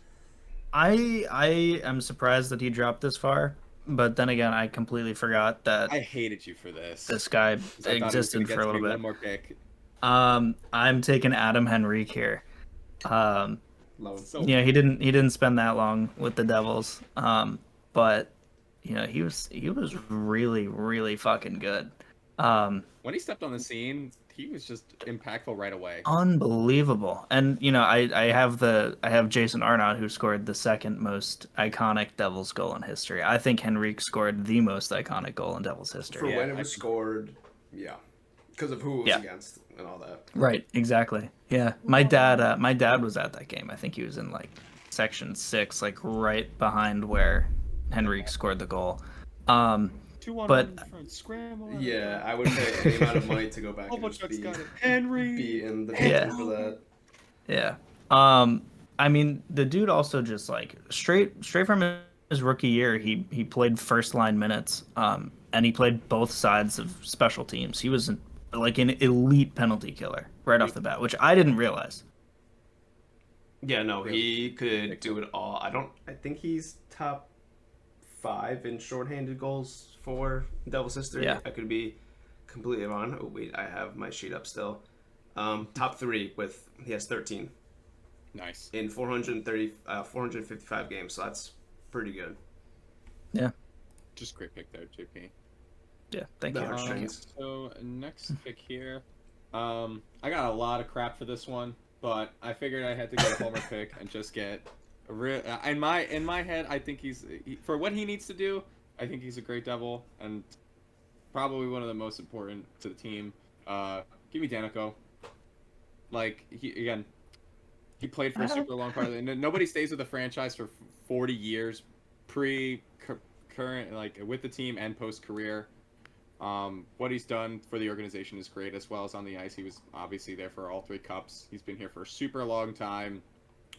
I am surprised that he dropped this far, but then again, I completely forgot that I hated you for this. this guy 'Cause I thought he was existed gonna for a get little me bit. One more pick. I'm taking Adam Henrique here. Love him. So He didn't spend that long with the Devils. But he was really really fucking good. when he stepped on the scene, he was just impactful right away. Unbelievable. And I have Jason Arnott, who scored the second most iconic Devils goal in history. I think Henrique scored the most iconic goal in Devils For history. when it was scored, yeah, because of who it was against and all that. Right, exactly. Yeah. My dad was at that game. I think he was in like section 6, like right behind where Henrique scored the goal. 2-1 but- front scramble. Yeah, I would pay any amount of money to go back and just Kovalchuk's be, got it. Henry. be in the Yeah. picture for that. Yeah. I mean, the dude also just like straight from his rookie year, he played first line minutes. And he played both sides of special teams. He was like an elite penalty killer right off the bat, which I didn't realize. Yeah, no, Really? he could do it all. I think he's top 5 in shorthanded goals for Devils history. Yeah. I could be completely wrong. Oh wait, I have my sheet up still. Top 3 he has 13 Nice. in 455 games, so that's pretty good. Yeah. Just great pick there, JP. Yeah. Thank The you. heartstrings. So next pick here, I got a lot of crap for this one, but I figured I had to get a homer pick and just get a real. In my head, I think for what he needs to do. I think he's a great Devil and probably one of the most important to the team. Give me Danico. Like he played for a super long part of it. And nobody stays with the franchise for 40 years, current, like with the team and post career. What he's done for the organization is great, as well as on the ice. He was obviously there for all 3 cups. He's been here for a super long time.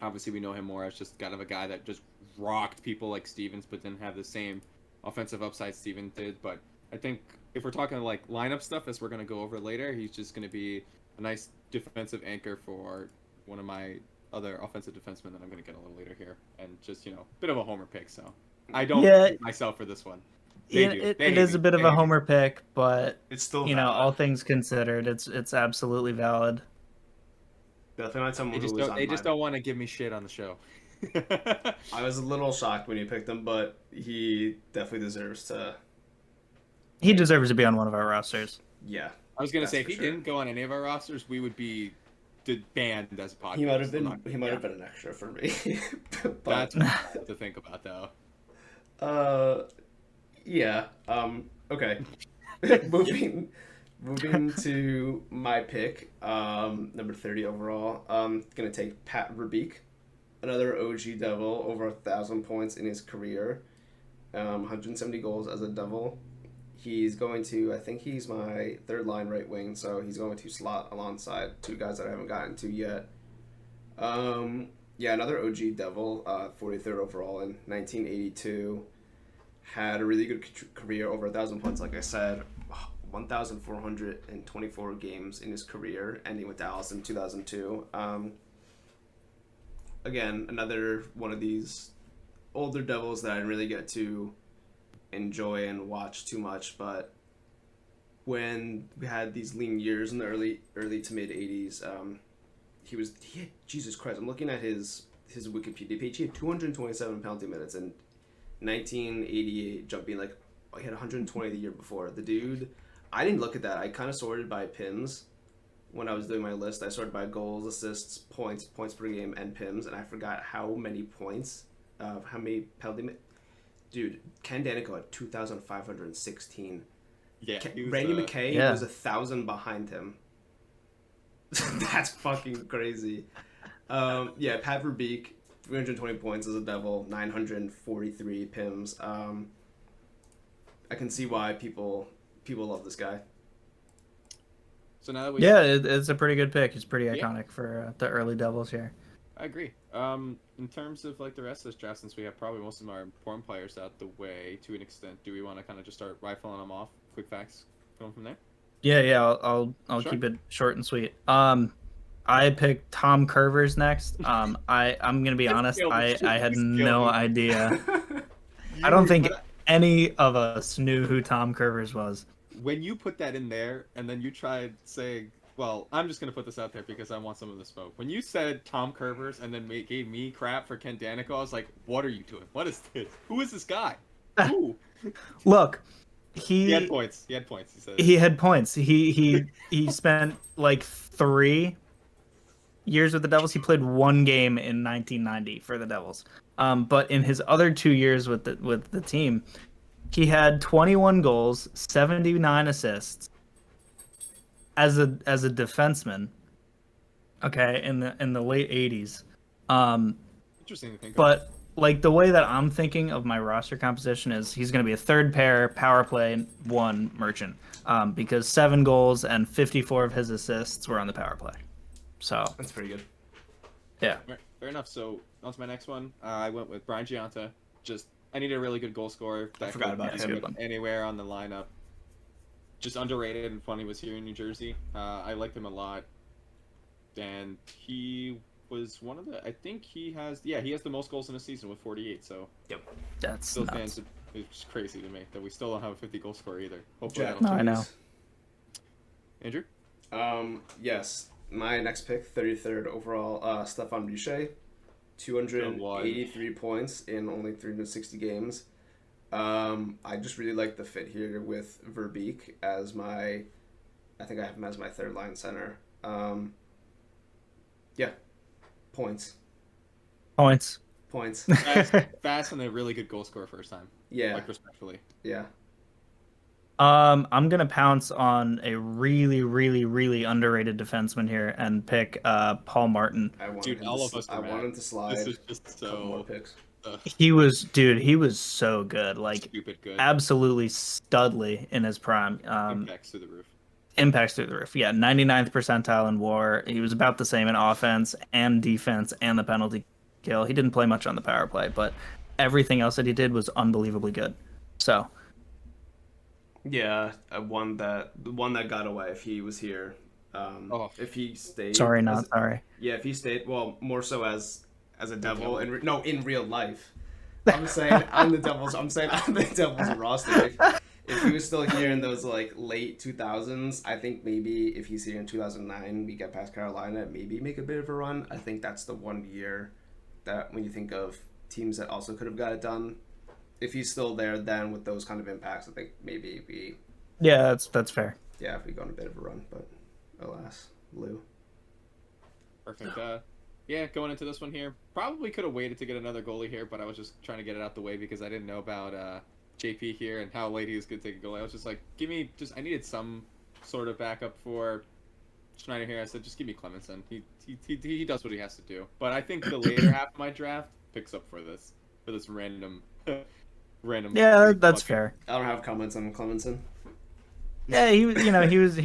Obviously, we know him more as just kind of a guy that just rocked people like Stevens, but didn't have the same offensive upside Stevens did. But I think if we're talking like lineup stuff, as we're going to go over later, he's just going to be a nice defensive anchor for one of my other offensive defensemen that I'm going to get a little later here. And just, bit of a homer pick, so I don't hate myself for this one. It is a bit of a homer pick, but It's still all valid. things considered, it's absolutely valid. Definitely not someone They just who was don't, on they just my... don't want to give me shit on the show. I was a little shocked when you picked him, but he definitely deserves to. He deserves to be on one of our rosters. Yeah, I was gonna That's say if for he sure. didn't go on any of our rosters, we would be banned as a podcast. he might have I'm been. not- He might have been an extra for me. but, That's what to think about, though. Yeah. Okay. moving to my pick. Number 30 overall. Gonna take Pat Verbeek, another OG Devil, over 1,000 points in his career. 170 goals as a Devil. He's going to. I think he's my third line right wing, so he's going to slot alongside 2 guys that I haven't gotten to yet. Yeah, another OG Devil, 43rd overall in 1982. Had a really good career, over 1,000 points, like I said. 1,424 games in his career, ending with Dallas in 2002. Again, another one of these older Devils that I didn't really get to enjoy and watch too much, but when we had these lean years in the early to mid 80s, Jesus Christ, I'm looking at his Wikipedia page. He had 227 penalty minutes in 1988, jumping like he had 120 the year before. The dude, I didn't look at that. I kind of sorted by PIMS when I was doing my list. I sorted by goals, assists, points per game, and PIMS, and I forgot how many points, how many penalty minutes. Dude, Ken Danico had 2,516. Yeah, Randy McKay Yeah. was 1,000 behind him. That's fucking crazy. Yeah, Pat Verbeek, 320 points as a Devil, 943 PIMS. I can see why people love this guy. So now that we Yeah, it's a pretty good pick. It's pretty Yeah. iconic for the early Devils here. I agree. In terms of like the rest of this draft, since we have probably most of our important players out the way to an extent, do we want to kind of just start rifling them off? Quick facts, going from there. Yeah, I'll Sure. keep it short and sweet. I picked Tom Curvers next. I'm gonna be honest. killed me. I had Just killed no me. idea. I don't think When any of us knew who Tom Curvers was. when you put that in there, and then you tried saying, "Well, I'm just gonna put this out there because I want some of the smoke." When you said Tom Curvers and then gave me crap for Ken Danico, I was like, "What are you doing? What is this? Who is this guy? Who?" Look, He had points. He had points. He said. he had points. He spent like 3 years with the Devils. He played 1 game in 1990 for the Devils. But in his other 2 years with the team, he had 21 goals, 79 assists as a defenseman. Okay, in the late 80s. Interesting to think. But like the way that I'm thinking of my roster composition is he's going to be a third pair power play 1 merchant because 7 goals and 54 of his assists were on the power play. So That's pretty good. yeah, Fair enough. So on to my next one. I went with Brian Giunta. Just I needed a really good goal scorer. That forgot could about be him. put anywhere on the lineup. Just underrated and funny was here in New Jersey. I liked him a lot, and he was one of the. I think he has. Yeah, he has the most goals in a season with 48. So that's still nuts. stands. It's crazy to me that we still don't have a 50 goal scorer either. Hopefully, Jack, that'll No, I know. please. Andrew. Yes. My next pick, 33rd overall, Stefan Boucher, 283 points in only 360 games. I just really like the fit here with Verbeek as I think I have him as my third line center. Yeah, points. Points. Fast and a really good goal scorer first time. Yeah, Like respectfully. yeah. I'm gonna pounce on a really, really, really underrated defenseman here and pick Paul Martin. I want Dude, him all to, of us I are want mad. him to slide. This is just a couple more so picks. He was so good, like stupid good. absolutely studly in his prime. Impacts through the roof. Impacts through the roof. Yeah, 99th percentile in WAR. He was about the same in offense and defense and the penalty kill. He didn't play much on the power play, but everything else that he did was unbelievably good. So Yeah, the one that got away if he was here. If he stayed. sorry, not sorry. Yeah, if he stayed, well, more so as a devil, and no, in real life. I'm saying on the Devils. I'm saying on the Devils roster. If he was still here in those like late 2000s, I think maybe if he's here in 2009, we get past Carolina, maybe make a bit of a run. I think that's the one year that when you think of teams that also could have got it done, if he's still there, then with those kind of impacts, I think maybe we, Yeah, that's fair. yeah, if we go on a bit of a run. But alas, Lou. Perfect. Yeah, going into this one here, probably could have waited to get another goalie here, but I was just trying to get it out the way because I didn't know about JP here and how late he was going to take a goalie. I was just like, I needed some sort of backup for Schneider here. I said, just give me Clemenson. He does what he has to do. But I think the later half of my draft picks up for this random. Yeah, that's fair. I don't have comments on Clemenson. Yeah, he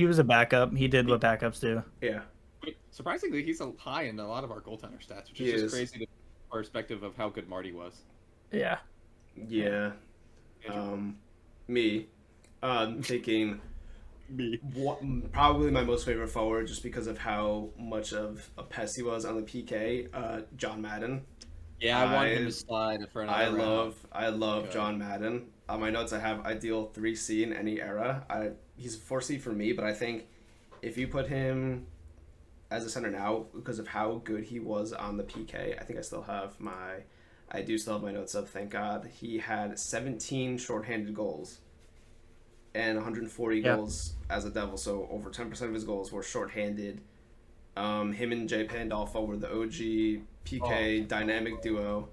was a backup. He did what backups do. Yeah. But surprisingly, he's high in a lot of our goaltender stats, which He is just is. crazy to perspective of how good Marty was. Yeah. Yeah. Me. Taking Me. probably my most favorite forward just because of how much of a pest he was on the PK, John Madden. Yeah, I want him I- to slide for another I round. love Okay. John Madden. On my notes I have ideal 3C in any era. He's a 4C for me, but I think if you put him as a center now because of how good he was on the PK, I think I still have my notes up, thank God. He had 17 shorthanded goals and 140 Yeah. goals as a Devil, so over 10% of his goals were shorthanded. Him and Jay Pandolfo were the OG PK dynamic duo.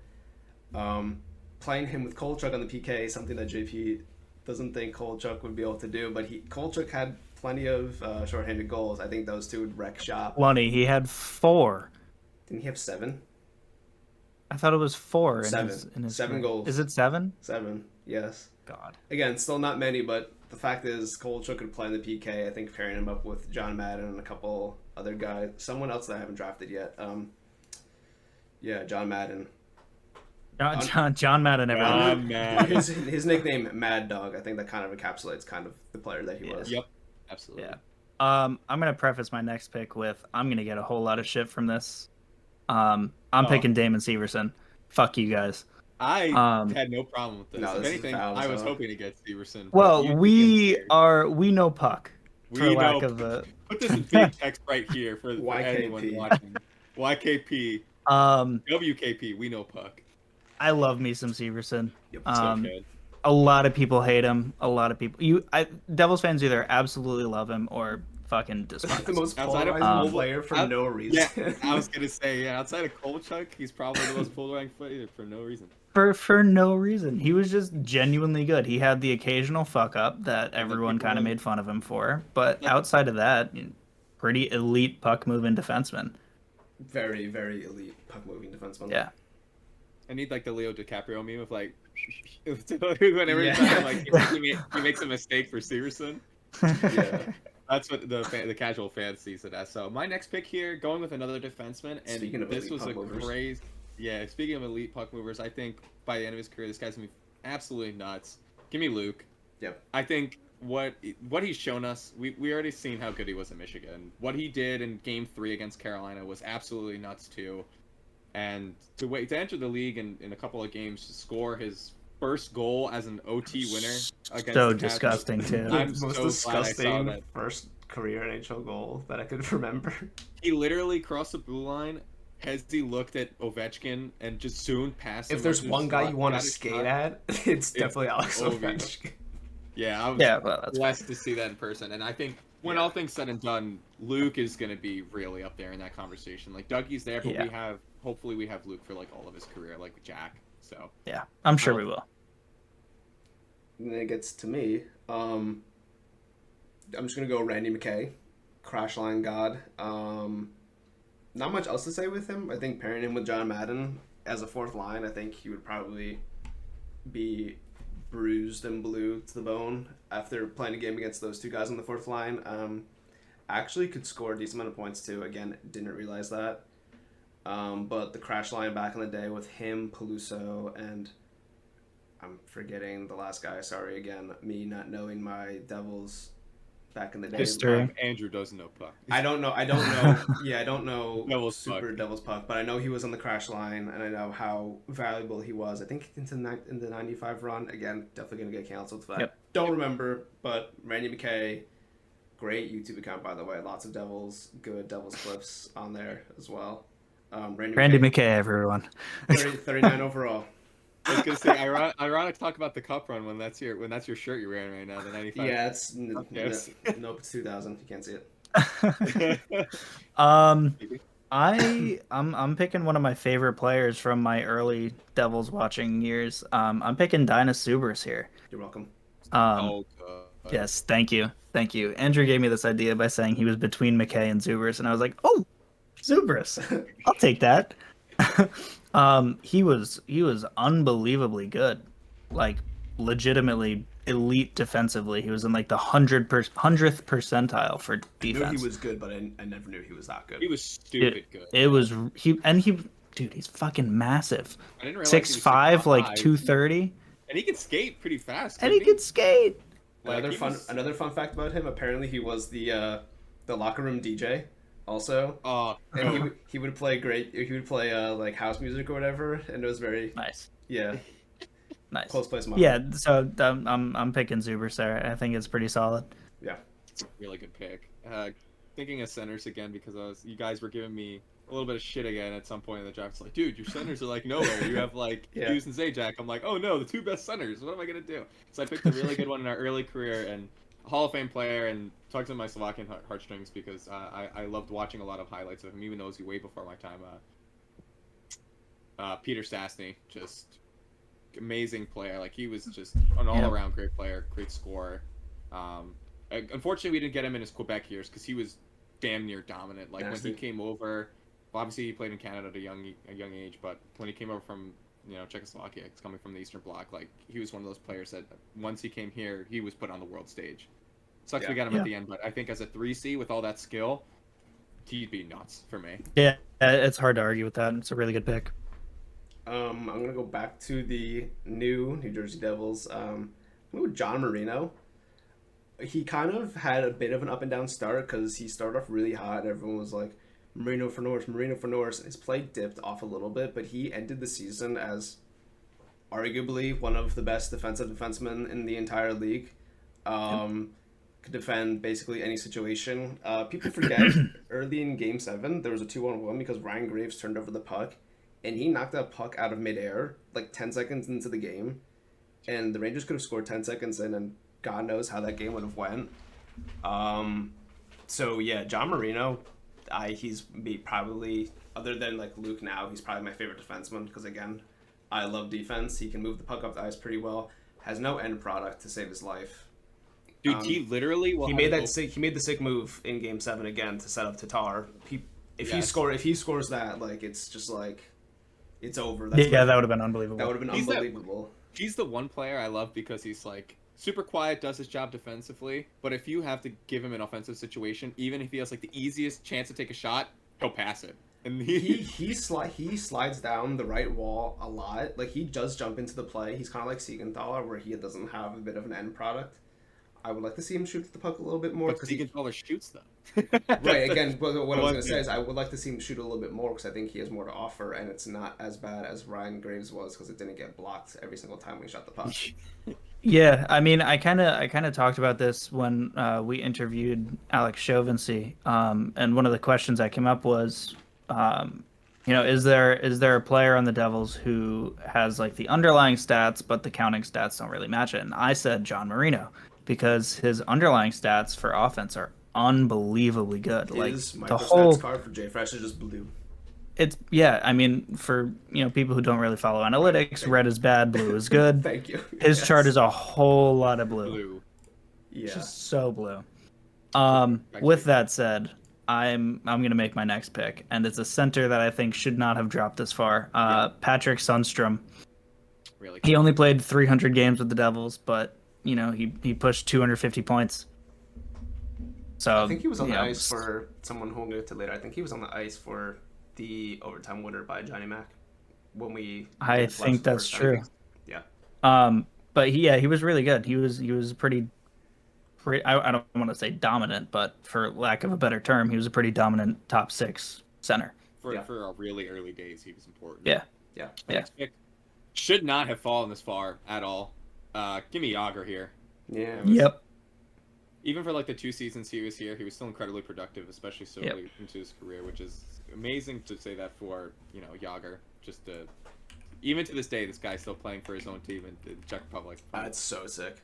Playing him with Kovalchuk on the PK, something that JP doesn't think Kovalchuk would be able to do, but Kovalchuk had plenty of shorthanded goals. I think those two would wreck shop. Lunny, he had 4. Didn't he have 7? I thought it was 4 in Seven. his 7 career. goals. Is it 7? 7, yes. God. Again, still not many, but the fact is, Kovalchuk could play in the PK. I think pairing him up with John Madden and a couple other guys, someone else that I haven't drafted yet. Yeah, John Madden. John Madden. Everyone. John Madden. His nickname Mad Dog. I think that kind of encapsulates kind of the player that he was. Yep, absolutely. Yeah. I'm gonna preface my next pick with I'm gonna get a whole lot of shit from this. I'm picking Damon Severson. Fuck you guys. I Um, had no problem with this. No, If this is anything, foul, I was so- hoping to get Steverson. but Well, you we know Puck. For We lack know. of a Put this in big text right here for anyone YKP. watching. YKP, um WKP, we know Puck. I love me some Severson. Yep. So good. A lot of people hate him. A lot of people Devils fans either absolutely love him or fucking despise the him. most Outside of polarizing Kovalchuk- player for out- no reason. Yeah, I was gonna say, outside of Kovalchuk, he's probably the most polarizing player for no reason. For no reason. He was just genuinely good. He had the occasional fuck up that everyone people kind of like- made fun of him for, but Like- outside of that, pretty elite puck moving defenseman. Very, very elite puck moving defenseman. Yeah. I need like the Leo DiCaprio meme of like, whenever Yeah. time, like he makes a mistake for Severson. Yeah. That's what the casual fan sees it as. So my next pick here, going with another defenseman, and Speaking of this elite was a puck movers. crazy. Yeah, speaking of elite puck movers, I think by the end of his career, this guy's gonna be absolutely nuts. Give me Luke. Yep. I think what he's shown us, we already seen how good he was in Michigan. What he did in Game 3 against Carolina was absolutely nuts too. And to enter the league in a couple of games to score his first goal as an OT winner against So the Capitals, disgusting too. I'm The so most glad I saw disgusting that. first career NHL goal that I could remember. He literally crossed the blue line. Hezzy looked at Ovechkin and just zoomed past him. If there's with his one guy shot, you want to got his skate shot. at, it's definitely Alex Ovi. Ovechkin. Yeah, I was Yeah, well, that's blessed to see that in person. And I think when Yeah. all things said and done, Luke is going to be really up there in that conversation. Like Dougie's there, but Yeah. hopefully we have Luke for like all of his career, like with Jack. So Yeah, I'm sure we will. And then it gets to me. I'm just gonna go Randy McKay, crash line god. Not much else to say with him. I think pairing him with John Madden as a fourth line, I think he would probably be bruised and blue to the bone after playing a game against those two guys on the fourth line. Actually could score a decent amount of points too. Again, didn't realize that. But the crash line back in the day with him, Peluso, and I'm forgetting the last guy. Sorry again, me not knowing my Devils back in the day. History. Andrew doesn't know Puck. I don't know. Yeah, I don't know Devil's Super Puck. Devil's Puck, but I know he was on the crash line, and I know how valuable he was. I think in the '95 run. Again, definitely gonna get canceled for that. Yep. Don't remember, but Randy McKay, great YouTube account by the way. Lots of good Devils clips on there as well. Randy McKay, everyone. 39 overall. I was gonna say ironic talk about the cup run when that's your shirt you're wearing right now, the 95. Yeah, it's Yes. nope, it's 2000. You can't see it. I'm picking one of my favorite players from my early Devils watching years. I'm picking Dinah Subers here. You're welcome. God. Yes, thank you. Andrew gave me this idea by saying he was between McKay and Zubers, and I was like, oh, Zubers, I'll take that. He was unbelievably good, like legitimately elite defensively. He was in like the 100th percentile for I knew defense. he was good, but I never knew he was that good. He was stupid good. It was dude, he's fucking massive. I didn't realize he was 6'5", like 6'5". 230, And he can skate pretty fast. and he couldn't could skate. Like, he was- Another fun fact about him. Apparently, he was the locker room DJ also, Oh, and he would play like house music or whatever, and it was very Nice. Nice close place. Yeah, so I'm picking Zubers there. I think it's pretty solid. it's a really good pick. Thinking of centers again because you guys were giving me a little bit of shit again at some point in the draft. It's like, dude, your centers are like nowhere. You have like Yeah. Hughes and Zajac. I'm like, oh no, the two best centers. What am I gonna do? So I picked a really good one in our early career and a Hall of Fame player and talked to my Slovakian heartstrings because I loved watching a lot of highlights of him, even though it was way before my time. Peter Stastny, just amazing player. Like he was just an all-around great player, great scorer. Unfortunately, we didn't get him in his Quebec years because he was damn near dominant. Like Nasty. when he came over, well, obviously he played in Canada at a young age, but when he came over from Czechoslovakia. It's coming from the Eastern Bloc. Like he was one of those players that once he came here, he was put on the world stage. Sucks we got him Yeah. at the end, but I think as a 3C with all that skill, he'd be nuts for me. Yeah, it's hard to argue with that. It's a really good pick. I'm gonna go back to the new New Jersey Devils. I'm going with John Marino. He kind of had a bit of an up and down start because he started off really hot and everyone was like, Marino for Norris, Marino for Norris. His play dipped off a little bit, but he ended the season as arguably one of the best defensive defensemen in the entire league. Could defend basically any situation. People forget early in Game 7, there was a 2-on-1 because Ryan Graves turned over the puck, and he knocked that puck out of midair like 10 seconds into the game, and the Rangers could have scored 10 seconds in, and God knows how that game would have went. So yeah, John Marino, he's probably, other than like Luke now, he's probably my favorite defenseman because again, I love defense. He can move the puck up the ice pretty well. Has no end product to save his life. Dude, he literally will He have made a that goal- sick. He made the sick move in Game 7 again to set up Tatar. If Yes. he scores that, like it's just like it's over. Yeah, that would have been unbelievable. that would have been He's that- unbelievable. He's the one player I love because he's like super quiet, does his job defensively, but if you have to give him an offensive situation, even if he has like the easiest chance to take a shot, he'll pass it. And He slides down the right wall a lot. Like he does jump into the play. He's kind of like Siegenthaler, where he doesn't have a bit of an end product. I would like to see him shoot the puck a little bit more but because he Siegenthaler shoots them. right again. What I was One gonna say thing. is I would like to see him shoot a little bit more because I think he has more to offer, and it's not as bad as Ryan Graves was because it didn't get blocked every single time we shot the puck. Yeah, I mean, I kind of talked about this when we interviewed Alex Chauvency, and one of the questions that came up was, is there a player on the Devils who has like the underlying stats, but the counting stats don't really match it? And I said John Marino because his underlying stats for offense are unbelievably good. Like His the micro whole stats card for Jay Fresh is just blue. It's I mean, for people who don't really follow analytics, red is bad, blue is good. Thank you. His Yes. chart is a whole lot of blue. Blue. Yeah. Just so blue. With that said, I'm gonna make my next pick, and it's a center that I think should not have dropped this far. Patrick Sundstrom. Really. He only played 300 games with the Devils, but he pushed 250 points. So I think he was on the ice for someone who we'll get to later. I think he was on the ice for the overtime winner by Johnny Mac when we. I did Flush think the that's first true. time. Yeah. But he was really good. He was pretty. I don't want to say dominant, but for lack of a better term, he was a pretty dominant top 6 center. For Yeah. our really early days, he was important. Yeah. Yeah. Yeah. Next pick should not have fallen this far at all. Give me Yager here. Yeah. Yep. Even for like the 2 seasons he was here, he was still incredibly productive, especially so Yep. early into his career, which is amazing to say that for Yager. Just even to this day, this guy's still playing for his own team in the Czech Republic. That's so sick.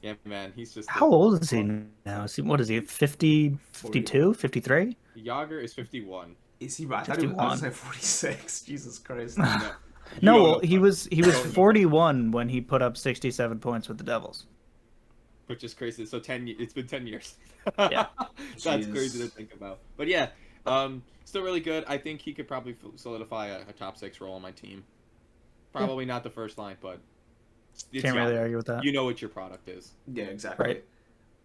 Yeah, man, he's just How old is he now? What is he? 50, 52, 53? Yager is 51. Is he right? I thought he was, I was 51. gonna say 46. Jesus Christ. No, No, You don't well, know, he but- was You don't know. 41 when he put up 67 points with the Devils. which is crazy. So it's been 10 years. Yeah. That's Jeez. crazy to think about. But yeah, still really good. I think he could probably solidify a top 6 role on my team. Probably not the first line, but it's Can't really Yager. argue with that. You know what your product is. Yeah, exactly. Right.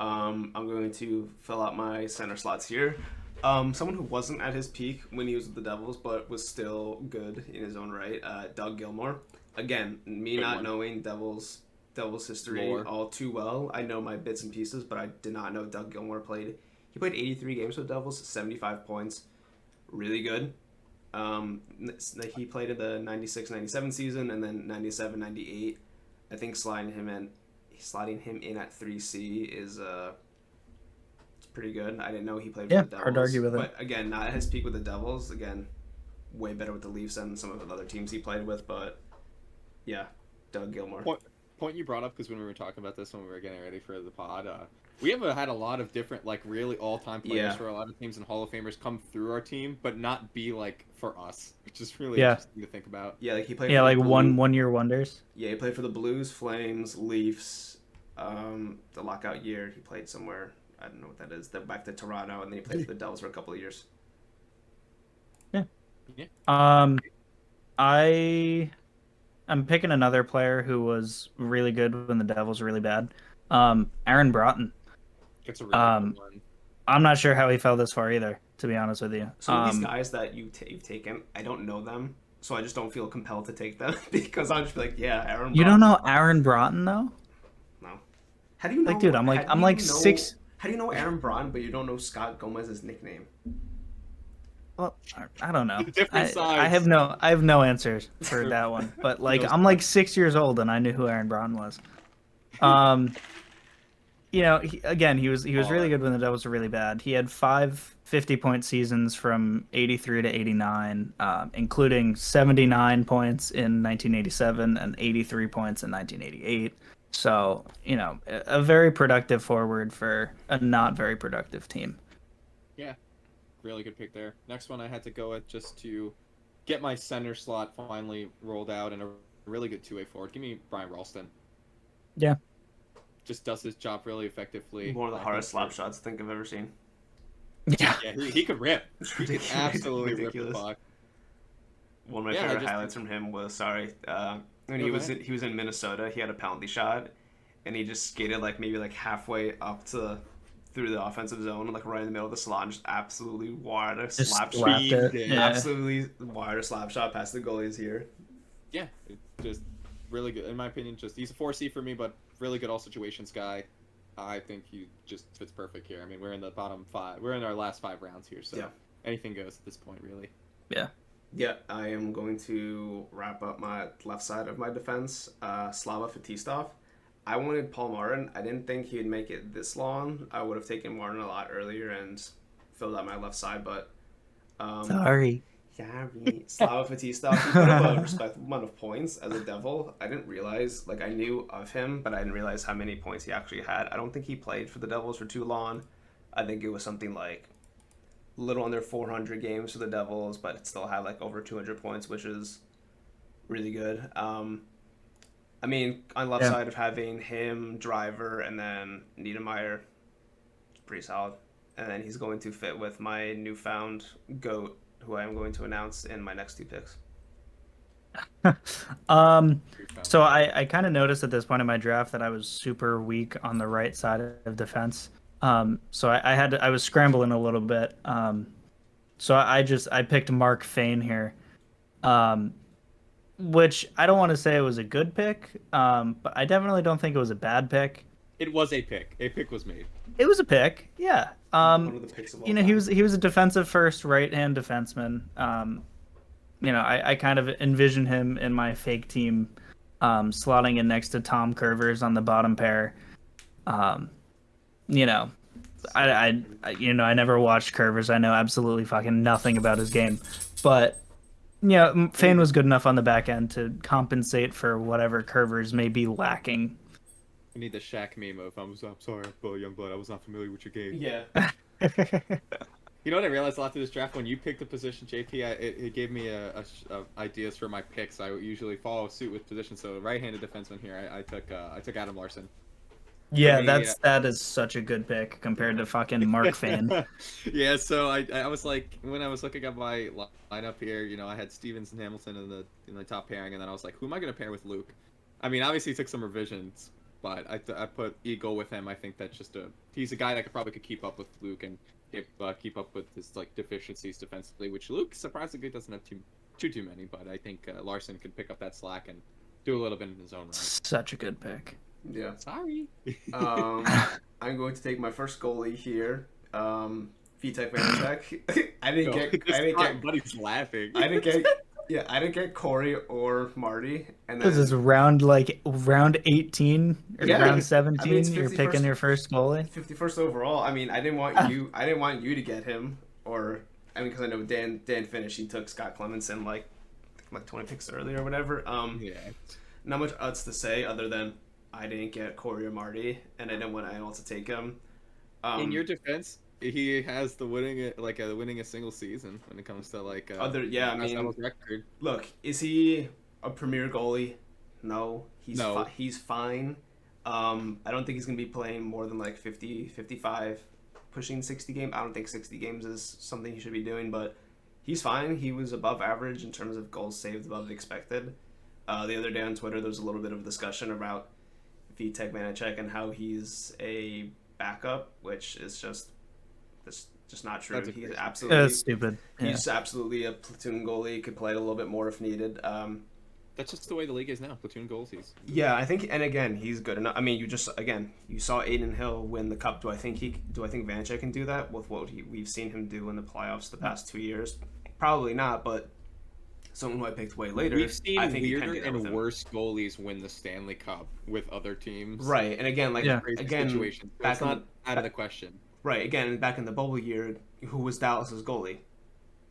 I'm going to fill out my center slots here. Someone who wasn't at his peak when he was with the Devils, but was still good in his own right. Doug Gilmore. Again, me Good not one. knowing Devils history Lore. all too well. I know my bits and pieces, but I did not know Doug Gilmore played. He played 83 games with the Devils, 75 points, really good. He played in the 96-97 season and then 97-98. I think sliding him in at 3C is it's pretty good. I didn't know he played Yeah, for the Devils. hard to argue with it. But again, not at his peak with the Devils. Again, way better with the Leafs than some of the other teams he played with. But yeah, Doug Gilmore. Point you brought up, because when we were talking about this when we were getting ready for the pod, we have had a lot of different, like, really all-time players Yeah. for a lot of teams and Hall of Famers come through our team, but not be, like, for us, which is really Yeah. interesting to think about. Yeah, like he played. Yeah, for the like Blues. one year wonders. Yeah, he played for the Blues, Flames, Leafs. The lockout year, he played somewhere. I don't know what that is. Then back to Toronto, and then he played for the Devils for a couple of years. I'm picking another player who was really good when the Devils were really bad. Aaron Broughton. It's a really Um, good one. I'm not sure how he fell this far either, to be honest with you. Some of these guys that you've taken, I don't know them, so I just don't feel compelled to take them because I'm just like, yeah, Aaron. You don't Broughton. know Aaron Broughton though? No. How do you know? Like, dude, I'm how do like you know- six. How do you know Aaron Broughton, but you don't know Scott Gomez's nickname? Well, I don't know. Different I sides. have no answers for that one. But like, No I'm like 6 years old and I knew who Aaron Broughton was. You know, he was really good when the Devils were really bad. He had 5 50-point seasons from 83 to 89, including 79 points in 1987 and 83 points in 1988. So, you know, a very productive forward for a not very productive team. Yeah, really good pick there. Next one I had to go with just to get my center slot finally rolled out and a really good two-way forward. Give me Brian Ralston. Yeah. Just does his job really effectively. One of the I hardest think- slap shots I think I've ever seen. Yeah. Yeah, he could rip. It's He could ridiculous. absolutely Ridiculous. rip the puck. One of my Yeah, I favorite just highlights from him was when he Go was ahead. he was in Minnesota. He had a penalty shot, and he just skated like maybe like halfway up to through the offensive zone, like right in the middle of the slot, and just absolutely wired a Just slap slapped shot. it. Beamed it. Yeah. Absolutely wired a slap shot past the goalies here. Yeah, just really good. In my opinion, just he's a 4C for me, but really good all situations guy. I think he just fits perfect here. I mean, we're in the bottom 5. We're in our last 5 rounds here, so Yeah. anything goes at this point, really. Yeah, I am going to wrap up my left side of my defense. Slava Fetisov. I wanted Paul Martin. I didn't think he'd make it this long. I would have taken Martin a lot earlier and filled out my left side, but Sorry. Slava Fetisov, he put up a respectable amount of points as a Devil. I didn't realize, like, I knew of him, but I didn't realize how many points he actually had. I don't think he played for the Devils for too long. I think it was something like a little under 400 games for the Devils, but it still had like over 200 points, which is really good. I mean, on the left Yeah. side of having him, Driver, and then Niedermeyer, it's pretty solid. And then he's going to fit with my newfound GOAT, who I am going to announce in my next 2 picks. So I kind of noticed at this point in my draft that I was super weak on the right side of defense. So I was scrambling a little bit. So I picked Mark Fane here, which I don't want to say it was a good pick, but I definitely don't think it was a bad pick. It was a pick. A pick was made. It was a pick, yeah. One of the picks of all You know, time. he was a defensive first right hand defenseman. You know, I kind of envision him in my fake team, slotting in next to Tom Curvers on the bottom pair. You know, I never watched Curvers. I know absolutely fucking nothing about his game, but you know, Fane was good enough on the back end to compensate for whatever Curvers may be lacking. We need the Shaq meme of I'm sorry, Youngblood. I was not familiar with your game. Yeah. You know what I realized a lot through this draft? When you picked the position, JP, it gave me ideas for my picks. I usually follow suit with positions. So right-handed defenseman here, I took Adam Larson. Yeah, me, that is such a good pick compared to fucking Mark Fane. Yeah, so I was like, when I was looking at my lineup here, you know, I had Stevens and Hamilton in the top pairing, and then I was like, who am I going to pair with Luke? I mean, obviously he took some revisions, but I put Eagle with him. I think that's he's a guy that could keep up with Luke and keep up with his like deficiencies defensively, which Luke surprisingly doesn't have too many. But I think Larson could pick up that slack and do a little bit in his own right. Such a good pick. Yeah. Sorry. I'm going to take my first goalie here. Vitek Vanacek. I didn't Buddy's laughing. I didn't get Corey or Marty. And This is round 18 or Yeah, round I mean, 17. it's You're 51st picking your first goalie. 51st overall. I mean, I didn't want you to get him, because I know Dan finished. He took Scott Clemenson like 20 picks earlier or whatever. Yeah. Not much else to say other than I didn't get Corey or Marty, and I didn't want anyone else to take him. In your defense, he has the winning a single season when it comes to record. Look, is he a premier goalie? No, No. He's fine. I don't think he's gonna be playing more than like 50, 55, pushing 60 games. I don't think 60 games is something he should be doing, but he's fine. He was above average in terms of goals saved above the expected. The other day on Twitter, there was a little bit of discussion about Vitek Vanacek and how he's a backup, which is just not true. That's a He's crazy- absolutely That's stupid. Yeah. he's absolutely a platoon goalie. Could play a little bit more if needed. That's just the way the league is now. Platoon goals. Yeah, I think, and again, he's good enough. I mean, you saw Aiden Hill win the cup. Do I think Vanacek can do that with what we've seen him do in the playoffs the past 2 years? Probably not, but someone who I picked way later. We've seen I think he can weirder do that with and him. worse goalies win the Stanley Cup with other teams. Right, and again, like Yeah. Crazy again, situations. So back it's in not out of the question. right again back in the bubble year, who was Dallas's goalie?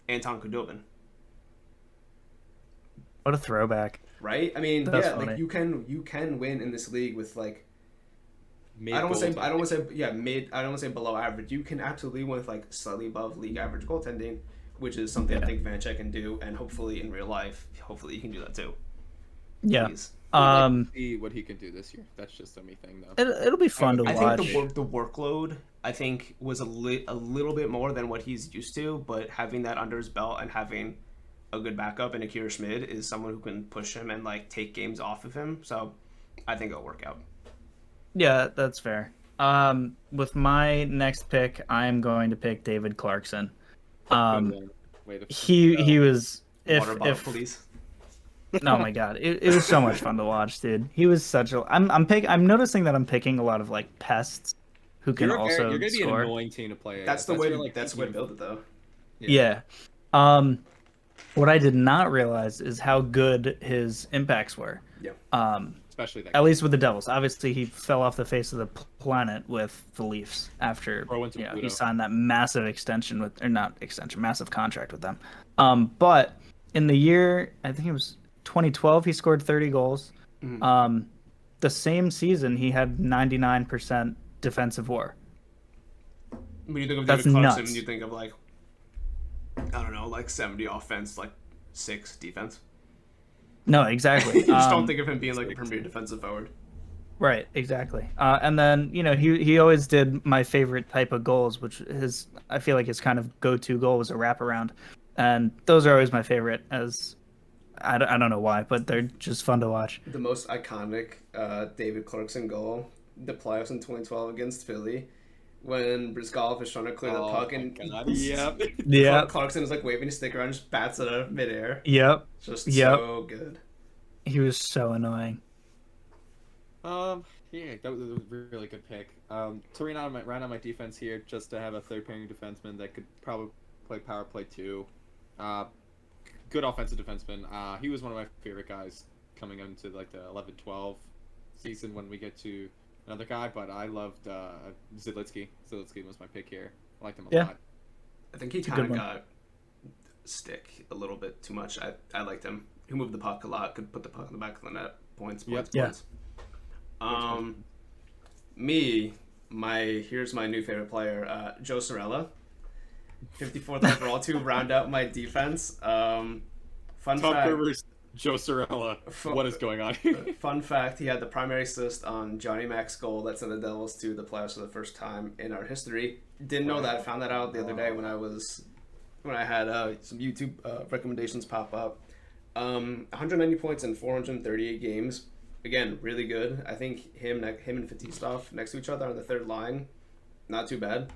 Anton Khudobin. What a throwback. Right? I mean, That's yeah, funny. like you can win in this league with like Mid I don't want to goaltending. say yeah mid. I don't want to say below average. You can absolutely win with like slightly above league average goaltending, which is something I Yeah. think Vanacek can do, and hopefully in real life, hopefully he can do that too. Yeah. Please. We'd like Um, to see what he can do this year. That's just a me thing, though. it'll be fun to I watch. think the workload I think was a little bit more than what he's used to, but having that under his belt and having a good backup in Akira Schmid is someone who can push him and like take games off of him. So I think it'll work out. Yeah, that's fair. With my next pick, I'm going to pick David Clarkson. Way to He was Water bottle, if please. oh my god, it was so much fun to watch, dude. He was such a. I'm noticing that I'm picking a lot of like pests who can also you're gonna be an score. annoying team to play. That's the against. way. your, like, That's the way to build it, though. Yeah. What I did not realize is how good his impacts were. Yeah. especially that. At least with the Devils. Obviously, he fell off the face of the planet with the Leafs after Or went to he Pluto. signed that massive extension with, or not extension, massive contract with them. But in the year, I think it was 2012, he scored 30 goals. The same season, he had 99% defensive WAR. When you think of That's David Clarkson, nuts. you think of like I don't know, like 70 offense, like 6 defense. No, exactly. You just don't think of him being like a premier defensive forward. Right, exactly. And then, he always did my favorite type of goals, which I feel like his kind of go-to goal was a wraparound. And those are always my favorite, as I don't know why, but they're just fun to watch. The most iconic David Clarkson goal, the playoffs in 2012 against Philly, when Brizgalov is trying to clear the puck and Yep. Yeah. Clarkson is like waving his stick around, just bats it out of midair. Yep. Just Yep. so good. He was so annoying. Yeah, that was a really good pick. To round out my defense here, just to have a third pairing defenseman that could probably play power play too. Good offensive defenseman. He was one of my favorite guys coming into like the 11-12 season when we get to another guy, but I loved Zidlitsky. Zidlitsky was my pick here. I liked him a Yeah. lot. I think he a kind good of one. got stick a little bit too much. I liked him. He moved the puck a lot, could put the puck in the back of the net. Points. Yep. Yeah. Here's my new favorite player, Joe Sorella. 54th overall to round out my defense. Fun Tom fact. Rivers, Joe Sorella. What is going on here? Fun fact: he had the primary assist on Johnny Mac's goal that sent the Devils to the playoffs for the first time in our history. Didn't know that. Found that out the other day when I had some YouTube recommendations pop up. 190 points in 438 games. Again, really good. I think him and Fatistov next to each other on the third line, not too bad.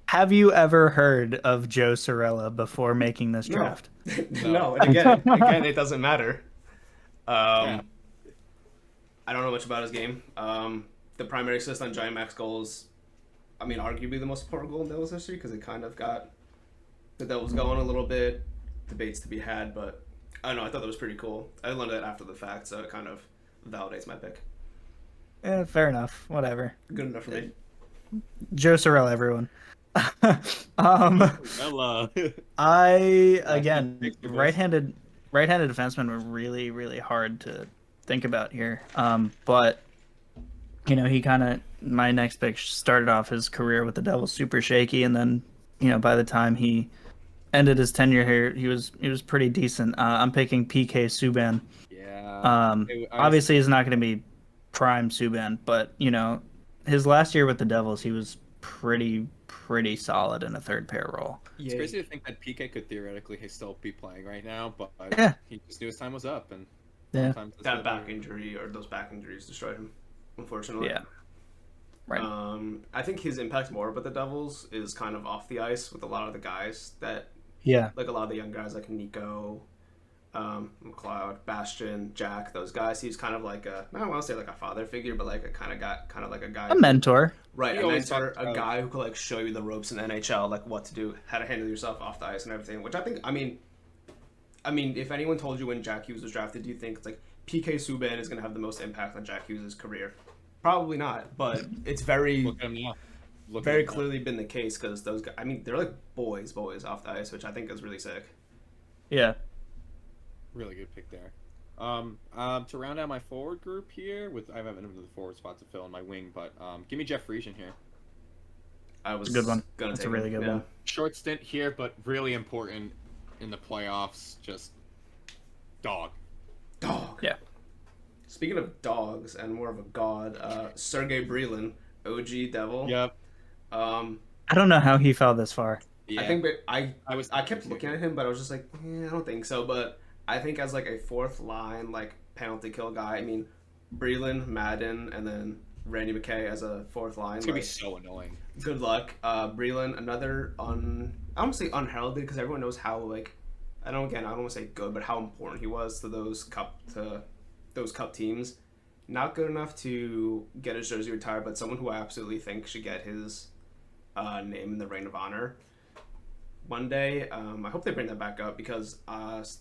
Have you ever heard of Joe Sorella before making this draft? No, and again, it doesn't matter. Yeah. I don't know much about his game. The primary assist on Johnny Mac's goals, I mean, arguably the most important goal in Devils history because it kind of got the Devils going a little bit. Debates to be had, but I don't know. I thought that was pretty cool. I learned that after the fact, so it kind of validates my pick. Fair enough. Whatever. Good enough for me. Joe Sorella, everyone. Ella. Again, Thanks for this. right-handed defensemen were really, really hard to think about here. But he kind of, my next pick started off his career with the Devils super shaky, and then by the time he ended his tenure here, he was pretty decent. I'm picking PK Subban. Yeah. Obviously he's not going to be prime Subban, but his last year with the Devils, he was pretty solid in a third pair role. It's Yeah, crazy to think that PK could theoretically still be playing right now, but Yeah. he just knew his time was up, and Yeah. sometimes that's that what back they- injury or those back injuries destroyed him, unfortunately. Yeah. Right. I think his impact more with the Devils is kind of off the ice with a lot of the guys that, Yeah. like a lot of the young guys like Nico, McLeod, Bastion, Jack, those guys. He's kind of like I don't want to say like a father figure, but like a kind of like a guy. A mentor. Right, He a always mentor, talks a about- guy who could like show you the ropes in the NHL, like what to do, how to handle yourself off the ice and everything. Which I think, I mean, if anyone told you when Jack Hughes was drafted, do you think it's like PK Subban is going to have the most impact on Jack Hughes' career? Probably not, but it's very, Look at him now. Look at very him now. clearly been the case because those guys, I mean, they're like boys off the ice, which I think is really sick. Yeah. Really good pick there. To round out my forward group here, with I haven't another forward spot to fill in my wing, but give me Jeff Friesen here. I was It's a good one. Gonna That's take a really him, good one. Short stint here, but really important in the playoffs. Just dog. Dog. Yeah. Speaking of dogs and more of a god, Sergey Brylin, OG Devil. Yep. I don't know how he fell this far. Yeah. I think, but I was. kept looking at him, but I was just like, I don't think so. But I think as like a fourth line, like penalty kill guy, I mean, Breland, Madden, and then Randy McKay as a fourth line. It's gonna like, be so annoying. good luck. Breland, another I don't want to say unheralded because everyone knows how like, I don't want to say good, but how important he was to those cup teams. Not good enough to get his jersey retired, but someone who I absolutely think should get his name in the Ring of Honor one day. I hope they bring that back up because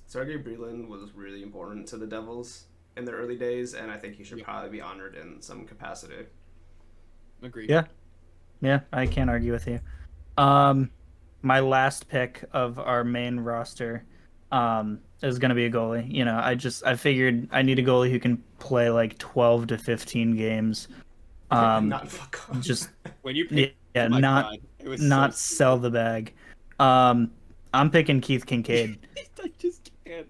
Sergey Brylin was really important to the Devils in their early days, and I think he should probably be honored in some capacity. Agreed. Yeah. Yeah, I can't argue with you. My last pick of our main roster is going to be a goalie. You know, I figured I need a goalie who can play like 12 to 15 games. Not fuck off. Just When you pick, yeah, oh my not God, it was not so sell the bag. I'm picking Keith Kincaid. I just can't.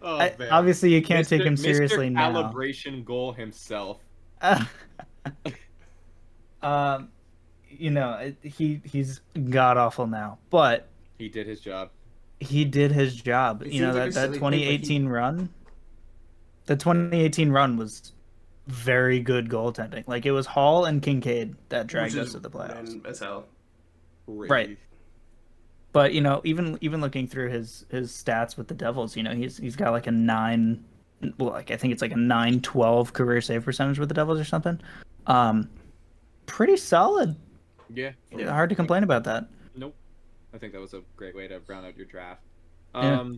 Oh man. Obviously, you can't take him Mr. seriously now. Calibration goal himself. You know, he's god awful now, but He did his job. he did his job. It You know, seems like a that silly pick, but 2018 run. The 2018 run was very good goaltending. Like it was Hall and Kincaid that dragged Which us is to the playoffs. random as hell. Right. But you know, even looking through his stats with the Devils, you know, he's got like a 9, well, like I think it's like a 912 career save percentage with the Devils or something. Pretty solid. Yeah. Hard to complain about that. Nope. I think that was a great way to round out your draft. Yeah.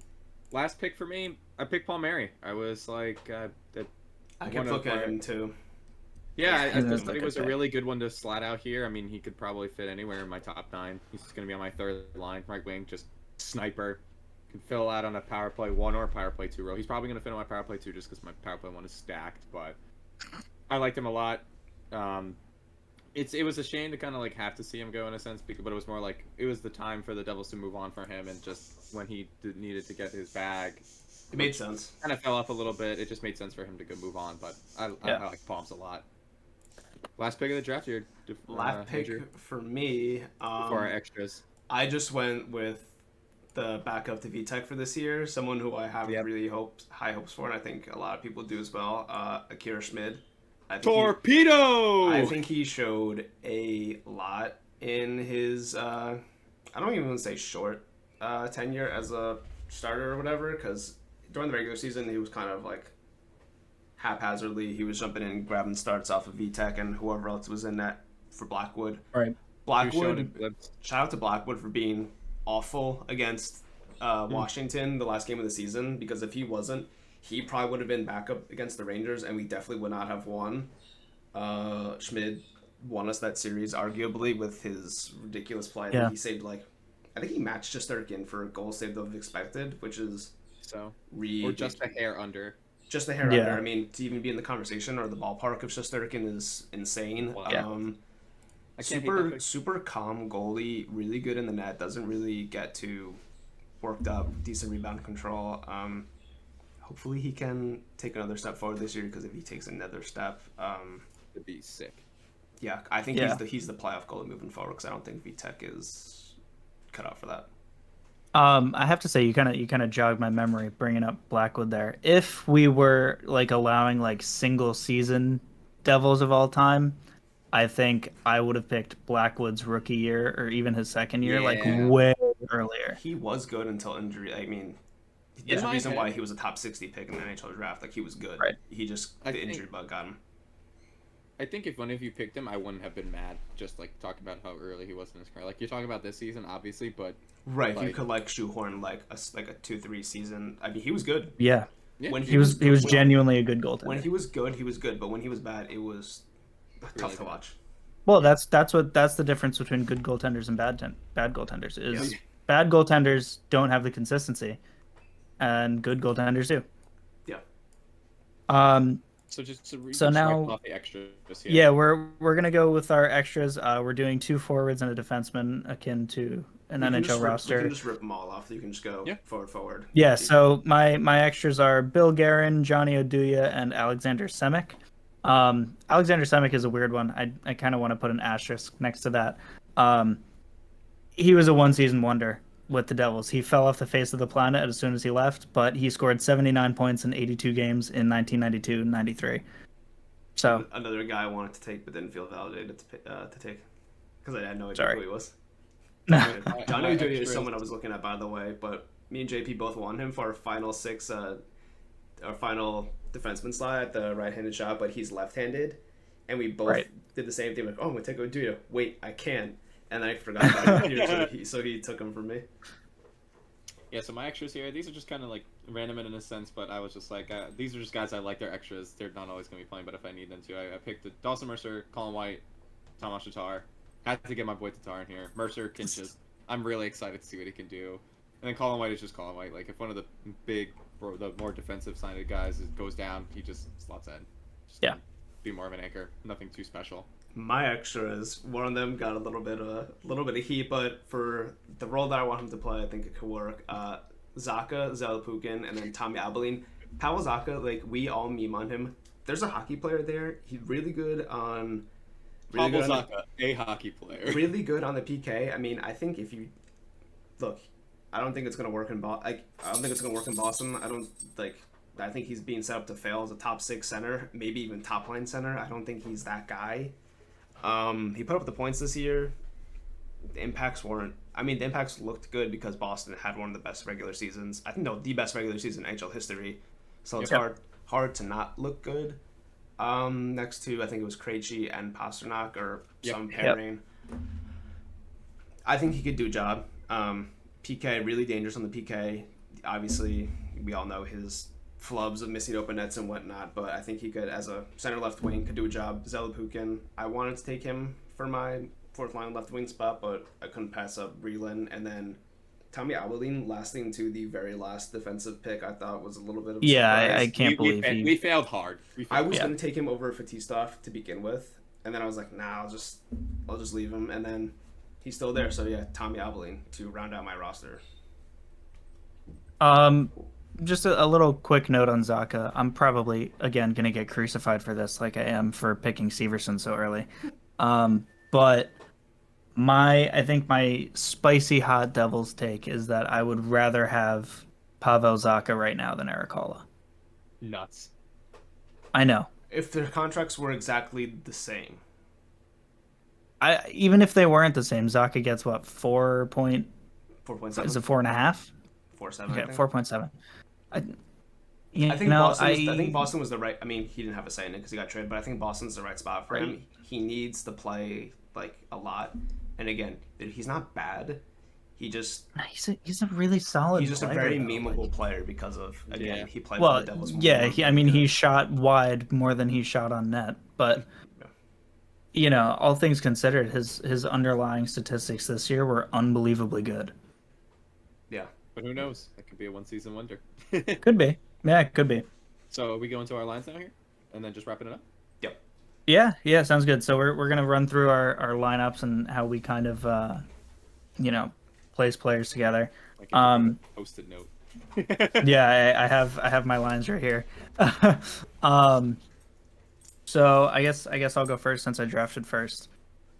Last pick for me, I picked Paul Mary. I was like, I One kept of looking at our- him too. yeah, I He was just thought like he was a a pick. really good one to slot out here. I mean, he could probably fit anywhere in my top 9. He's going to be on my third line, right wing, just sniper. Can fill out on a power play 1 or power play 2 row. He's probably going to fit on my power play 2 just because my power play 1 is stacked, but I liked him a lot. It was a shame to kind of like have to see him go in a sense, but it was more like it was the time for the Devils to move on from him, and just when he needed to get his bag, It made sense. kind of fell off a little bit. It just made sense for him to go move on, but I like Palms a lot. Last pick of the draft here. Last pick Andrew, for me. for our extras. I just went with the backup to VTech for this year. Someone who I have Yep. really high hopes for, and I think a lot of people do as well. Akira Schmid. I think Torpedo! I think he showed a lot in his. I don't even want to say short tenure as a starter or whatever, because during the regular season he was kind of like haphazardly. He was jumping in and grabbing starts off of VTech and whoever else was in that for Blackwood. Right. Blackwood. Shout out to Blackwood for being awful against Washington the last game of the season, because if he wasn't, he probably would have been backup against the Rangers and we definitely would not have won. Schmid won us that series arguably with his ridiculous play. Yeah. He saved I think he matched Shesterkin for a goal saved of expected, which is So, really or just a hair under. just a hair Yeah. under. I mean, to even be in the conversation or the ballpark of Shesterkin is insane. Wow. Yeah. I can't hate that Super pick. super calm goalie, really good in the net. Doesn't really get too worked up. Decent rebound control. Hopefully he can take another step forward this year, because if he takes another step, It'd be sick. Yeah, I think Yeah. he's the playoff goalie moving forward because I don't think Vitek is cut out for that. I have to say you kind of jogged my memory bringing up Blackwood there. If we were like allowing like single season Devils of all time, I think I would have picked Blackwood's rookie year or even his second year like Yeah. way earlier. He was good until injury. I mean, there's In a my reason why head- he was a top 60 pick in the NHL draft. Like he was good. Right. He just I the think- injury bug got him. I think if one of you picked him, I wouldn't have been mad. Just like talking about how early he was in his career. Like you're talking about this season, obviously, but Right. If you Like- could like shoehorn like a 2-3 season. I mean, he was good. Yeah. yeah, When He was when- genuinely a good goaltender. When he was good, he was good. But when he was bad, it was tough Really to bad. watch. Well, that's the difference between good goaltenders and bad goaltenders is Yeah. bad goaltenders don't have the consistency, and good goaltenders do. Yeah. So just to So now- off the extras here. Yeah, we're gonna go with our extras. We're doing 2 forwards and a defenseman akin to an You can NHL just rip- roster. You can just rip them all off. You can just go Yeah. forward. Yeah, so my extras are Bill Guerin, Johnny Oduya, and Alexander Semick. Alexander Semick is a weird one. I kind of want to put an asterisk next to that. He was a one-season wonder with the Devils. He fell off the face of the planet as soon as he left, but he scored 79 points in 82 games in 1992-93. So, Another guy I wanted to take but didn't feel validated to take because I had no idea Sorry. who he was. My Johnny Oduya extras- is someone I was looking at, by the way, but me and JP both wanted him for our final 6, our final defenseman slot at the right-handed shot, but he's left-handed, and we both Right. did the same thing. Like, oh, I'm gonna take Oduya. Wait, I can't, and I forgot about him, so he took him from me. Yeah, so my extras here, these are just kind of like random in a sense, but I was just like, these are just guys I like. They're extras. They're not always going to be playing, but if I need them to, I picked Dawson Mercer, Colin White, Tomas Tatar. Had to get my boy Tatar in here. Mercer can just, I'm really excited to see what he can do. And then Colin White is just Colin White. Like, if one of the the more defensive-sided guys goes down, he just slots in. Just Yeah. be more of an anchor. Nothing too special. My extras, one of them got a little bit of heat, but for the role that I want him to play, I think it could work. Zaka, Zalapukin, and then Tommy Abilene. Pavel Zaka, like we all meme on him. There's a hockey player there. He's really good on. Pavel good on Zacha, a hockey player. really good on the PK. I mean, I think if you look, I don't think it's gonna work in I don't think it's gonna work in Boston. I think he's being set up to fail as a top 6 center, maybe even top line center. I don't think he's that guy. He put up the points this year. The impacts weren't. I mean, the impacts looked good because Boston had one of the best regular seasons. I think the best regular season in NHL history. So it's Yep. hard to not look good. Next to I think it was Krejci and Pasternak or Yep. some Yep. pairing. I think he could do a job. PK really dangerous on the PK. Obviously, we all know his flubs of missing open nets and whatnot, but I think he could, as a center left wing, could do a job. Zalapukin, I wanted to take him for my 4th line left wing spot, but I couldn't pass up Breland. And then Tommy Abilene, lasting to the very last defensive pick, I thought was a little bit of a yeah, surprise. I can't believe we failed hard. We I failed. was Yeah. gonna take him over Fatistov to begin with, and then I was like, nah, I'll just leave him, and then he's still there. So yeah, Tommy Abilene to round out my roster. Just a little quick note on Zaka. I'm probably again gonna get crucified for this, like I am for picking Severson so early. But I think my spicy hot Devils take is that I would rather have Pavel Zaka right now than Eric Holla. Nuts. I know. If their contracts were exactly the same, Even if they weren't the same, Zaka gets what 4 4.7, is it 4.5? 4.7. Okay, I think. 4.7. I I think Boston. I think I- Boston was the right. I mean, he didn't have a say in it because he got traded, but I think Boston's the right spot for Right. him. He needs to play like a lot, and again, he's not bad. He just he's a really solid. he's just a player, very though. memeable player because of again Yeah. he played Well, for the Devils. yeah, more I mean, than he good. shot wide more than he shot on net, but Yeah. all things considered, his underlying statistics this year were unbelievably good. Yeah. But who knows? That could be a one-season wonder. Could be, yeah, it could be. So we go into our lines now here, and then just wrapping it up. Yeah, sounds good. So we're gonna run through our lineups and how we kind of place players together. Like if you Um, wrote a post-it note. Yeah, I have my lines right here. So I guess I'll go first since I drafted first.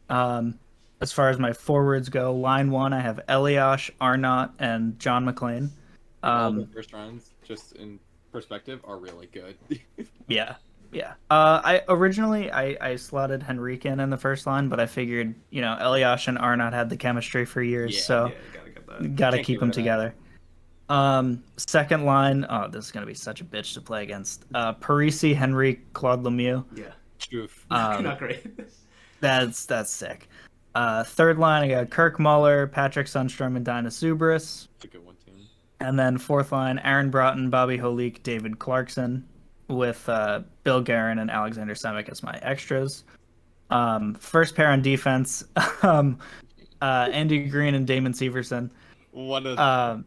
Um, as far as my forwards go, line one I have Eliash, Arnott, and John McClain. All the Um, first rounds, just in perspective, are really good. yeah, yeah. I originally I slotted Henrique in the first line, but I figured Eliash and Arnott had the chemistry for years, Yeah. so Yeah, you gotta get that. got to Can't get keep rid them of that. together. Second line. Oh, this is gonna be such a bitch to play against. Parisi, Henrique, Claude Lemieux. Yeah. Truth. Not great. That's sick. Third line, I got Kirk Muller, Patrick Sundstrom, and Dinah Subris. It's a good one too. And then fourth line, Aaron Broughton, Bobby Holik, David Clarkson, with Bill Guerin and Alexander Semick as my extras. First pair on defense, Andy Green and Damon Severson. One of Um,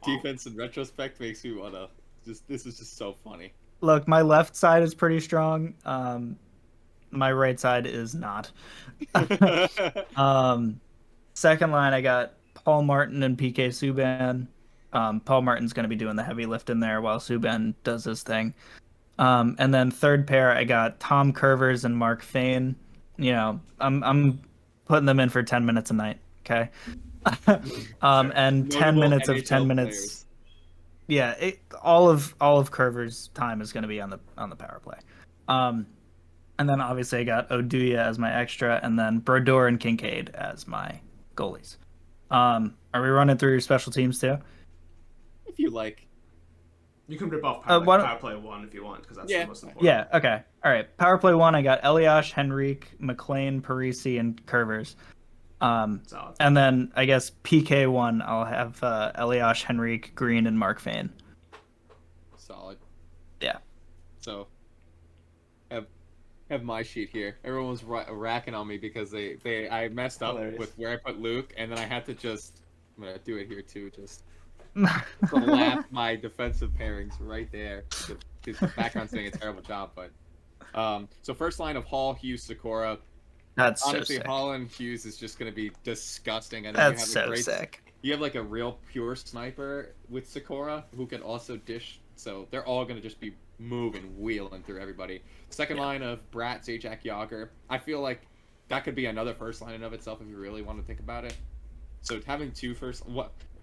defense in retrospect makes me wanna just. This is just so funny. Look, my left side is pretty strong. My right side is not. Second line, I got Paul Martin and PK Subban. Paul Martin's going to be doing the heavy lift in there while Subban does his thing. And then third pair, I got Tom Curvers and Mark Fane. I'm putting them in for 10 minutes a night. Okay. And 10 Notable minutes of NHL 10 minutes. players. Yeah, all of Curvers' time is going to be on the power play. And then obviously I got Oduya as my extra, and then Brodeur and Kincaid as my goalies. Are we running through your special teams too? If you like. You can rip off why don't- power play 1 if you want, because that's Yeah. the most important. Yeah. Okay. All right. Power play 1. I got Eliash, Henrique, McLean, Parisi, and Curvers. Solid. And then I guess PK 1. I'll have Eliash, Henrique, Green, and Mark Fane. Solid. Yeah. So, have my sheet here. Everyone was racking on me because I messed up Hilarious. with where I put Luke, and then I had to just. I'm gonna do it here too. Just slap my defensive pairings right there. The background's doing a terrible job, but. So first line of Hall, Hughes, Sikora. That's Honestly, so sick. Hall and Hughes is just gonna be disgusting, and then That's you have so a great. sick. You have like a real pure sniper with Sikora who can also dish. So they're all gonna just be moving, wheeling through everybody. Second line of Brat, Zajac, Yager. I feel like that could be another first line in of itself if you really want to think about it. So having two first,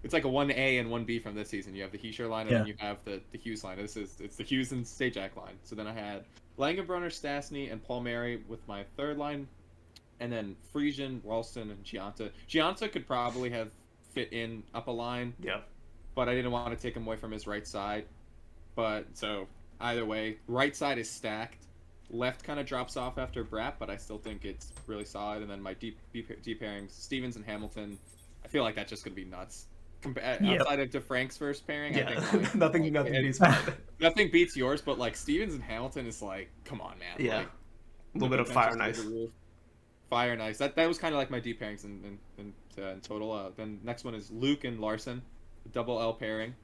it's like a 1A and 1B from this season. You have the Heischer line and then you have the Hughes line. It's the Hughes and Zajac line. So then I had Langenbrunner, Stastny, and Paul Mary with my third line. And then Friesian, Ralston, and Gianta. Gianta could probably have fit in up a line, Yep. but I didn't want to take him away from his right side. But so either way, right side is stacked. Left kind of drops off after Brat, but I still think it's really solid. And then my deep pairings, Stevens and Hamilton. I feel like that's just gonna be nuts. Yep. Outside of DeFrank's first pairing, I Yeah. think nothing it- beats mine. nothing beats yours. But like Stevens and Hamilton is like, come on, man. Yeah. Like, A little bit of the fire potential's nice. through the roof. Fire nice. That was kind of like my deep pairings in total. Then next one is Luke and Larson, double L pairing.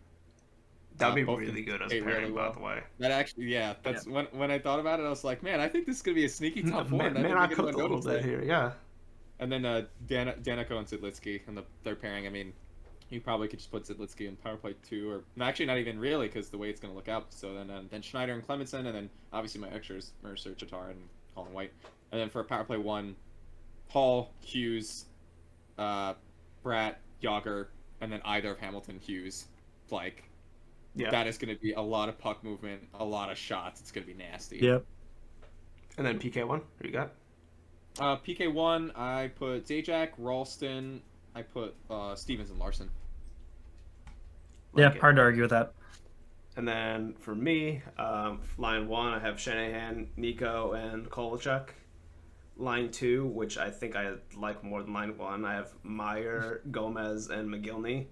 That would be both really good as a played pairing, really by well. the way. That actually, yeah. That's when I thought about it, I was like, man, I think this is gonna be a sneaky top four. Man, and I didn't cooked a even little notice bit that. here, yeah. And then Danico and Zidlitsky in the third pairing. I mean, you probably could just put Zidlitsky in power play 2, or actually not even really, because the way it's gonna look out. So then Schneider and Clemenson, and then obviously my extras Mercer, Tatar, and Colin White. And then for power play 1, Hall, Hughes, Brat, Yager, and then either of Hamilton, Hughes. Like, Yeah. that is going to be a lot of puck movement, a lot of shots. It's going to be nasty. Yep. And then PK1, who you got? PK1, I put Zajac, Ralston, I put Stevens and Larson. Yeah. Like it. Hard to argue with that. And then for me, line 1, I have Shanahan, Nico, and Kovalchuk. Line 2, which I think I like more than line 1, I have Meyer, Gomez, and McGillney.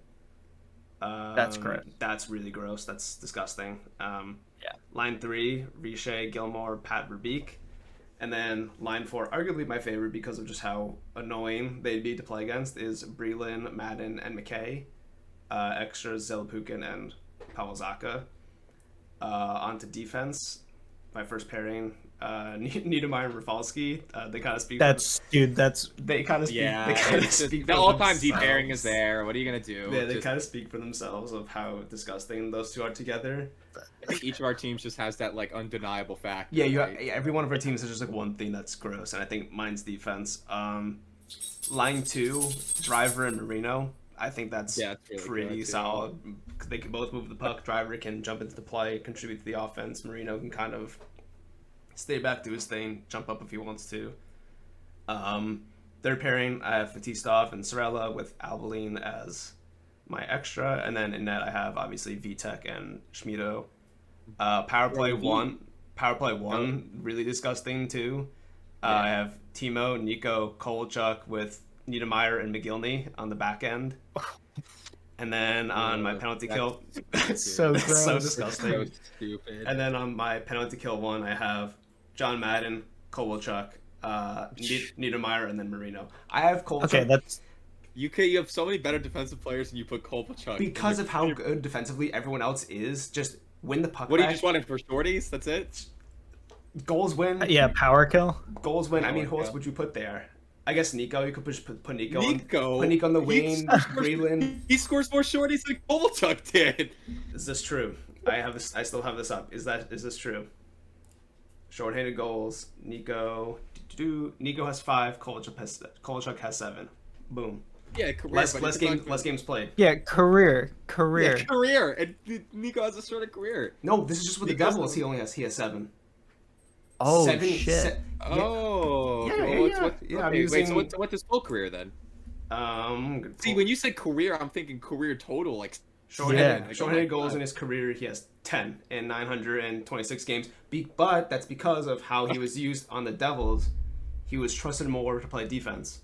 That's gross. That's really gross. That's disgusting. Yeah. Line 3, Riche, Gilmore, Pat Verbeek. And then line 4, arguably my favorite because of just how annoying they'd be to play against, is Breland, Madden, and McKay. Extras, Zelapukin and Pavel Zacha. On to defense. My first pairing, Niedermeyer and Rafalski. They kind of speak. They kind of speak. Yeah, They kind of it's just- speak. the for all-time D themselves. pairing is there. What are you gonna do? Yeah, they Just- kind of speak for themselves of how disgusting those two are together. I think each of our teams just has that like undeniable fact. Yeah, right? every one of our teams has just like one thing that's gross, and I think mine's defense. Line 2, Driver and Marino. I think that's Yeah, it's really pretty good, too. solid. They can both move the puck. Driver can jump into the play, contribute to the offense. Marino can kind of stay back, do his thing, jump up if he wants to. Third pairing, I have Fatistov and Sorella with Albaline as my extra, and then in net I have obviously Vitek and Schmido. Power play one, really disgusting too. I have Timo, Nico, Kovalchuk with Niedermeyer and McGillney on the back end. And then on my penalty kill, It's so it's so gross. disgusting. So stupid. And then on my penalty kill one, I have John Madden, Kovalchuk, Niedermeyer, and then Marino. I have Kovalchuk Okay, that's You have so many better defensive players than you put Kovalchuk. because of how good defensively everyone else is. Just win the puck What do you back. just want it for shorties? That's it. Goals win. yeah, power kill. Goals win. I mean, Oh, who else yeah. would you put there? I guess Nico. You could put Nico. Nico. Put Nico on the He wing. scores- Greenland. He scores more shorties than Kovalchuk did. Is this true? I have this. I still have this up. Is this true? Shorthanded goals. Nico. Nico has 5. Kovalchuk has 7. Boom. Yeah, career. Less but less it's game not- less games played. Yeah, career. Yeah, career. And Nico has a sort of career. No, this is just with the Because Devils. of- He has 7. Oh 7 shit. Oh. Yeah, okay, yeah, what's- yeah. what's- Yeah, I'm okay, wait, using- so what's his full career then? See, when you said career, I'm thinking career total, like Shorthanded, Yeah. shorthanded Oh my goals God. in his career, he has 10 in 926 games. But that's because of how he was used on the Devils. He was trusted more to play defense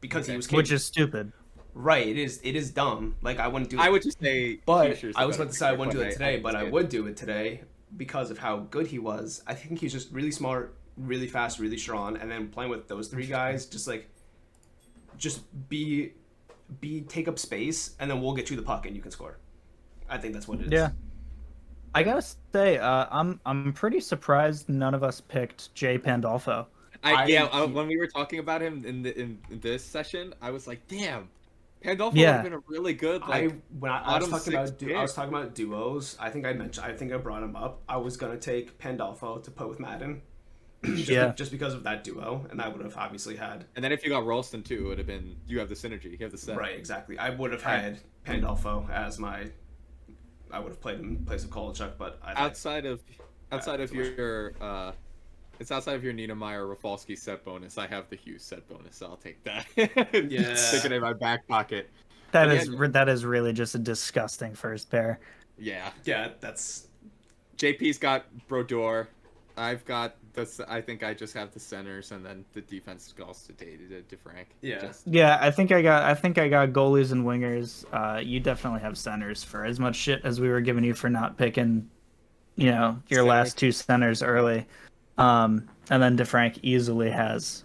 because he was Which is stupid. right. It is dumb. Like I wouldn't do it. I would just say. but Future's I was the about to say I better wouldn't do player, it today, but I understand. would do it today because of how good he was. I think he's just really smart, really fast, really strong, and then playing with those 3 guys, just be take up space, and then we'll get you the puck and you can score. I think that's what it is. Yeah. I gotta say, I'm pretty surprised none of us picked Jay Pandolfo. When we were talking about him in this session, I was like, damn, Pandolfo Yeah. would have been a really good like. I was bottom talking six about pick. I was talking about duos. I think I brought him up. I was gonna take Pandolfo to put with Madden, just because of that duo, and I would have obviously had And then if you got Ralston too, it would have been you have the synergy, you have the set. right exactly. I would have had Pandolfo as my. I would have played him in place of Kovalchuk, but Outside of too much. your it's outside of your Niedermeyer Rafalski set bonus. I have the Hughes set bonus, so I'll take that. Yeah. Stick it in my back pocket. That But is yeah, that is really just a disgusting first pair. Yeah. yeah, that's JP's got Brodeur. I've got I think I just have the centers, and then the defense goes to DeFrank. Yeah. Just, Yeah, I think I got goalies and wingers. You definitely have centers for as much shit as we were giving you for not picking, your Center. last 2 centers early. And then DeFrank easily has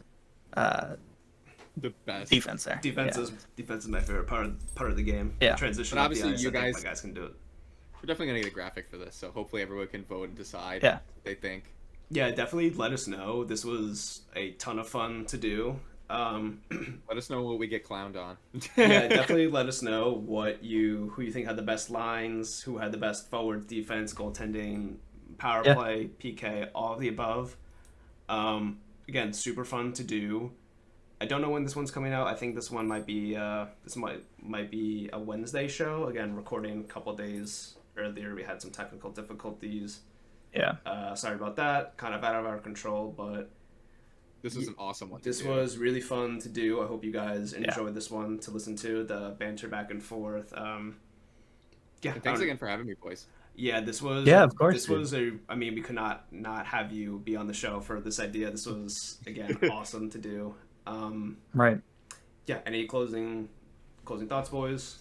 the best. defense there. defense is my favorite part of the game. Yeah. The transition. But of the obviously ice, you I think guys- my guys can do it. We're definitely gonna get a graphic for this, so hopefully everyone can vote and decide Yeah. what they think. Yeah, definitely let us know. This was a ton of fun to do. Let us know what we get clowned on. Yeah, definitely let us know who you think had the best lines, who had the best forward defense, goaltending, power Yeah. play, PK, all of the above. Again, super fun to do. I don't know when this one's coming out. I think this one might be might be a Wednesday show. Again, recording a couple days earlier. We had some technical difficulties. Yeah. Sorry about that. Kind of out of our control, but This was an awesome one. this to do. was really fun to do. I hope you guys enjoyed this one to listen to the banter back and forth. Yeah, And thanks again for having me, boys. Yeah, this was. Yeah, of course, This dude. was I mean, we could not have you be on the show for this idea. This was again awesome to do. Right. Yeah. Any closing thoughts, boys?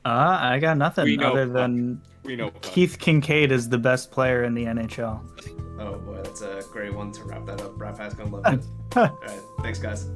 I got nothing We know other Puck. than We know. Keith Kincaid is the best player in the NHL. Oh boy, that's a great one to wrap that up. Rap has gonna love it. All right, thanks guys.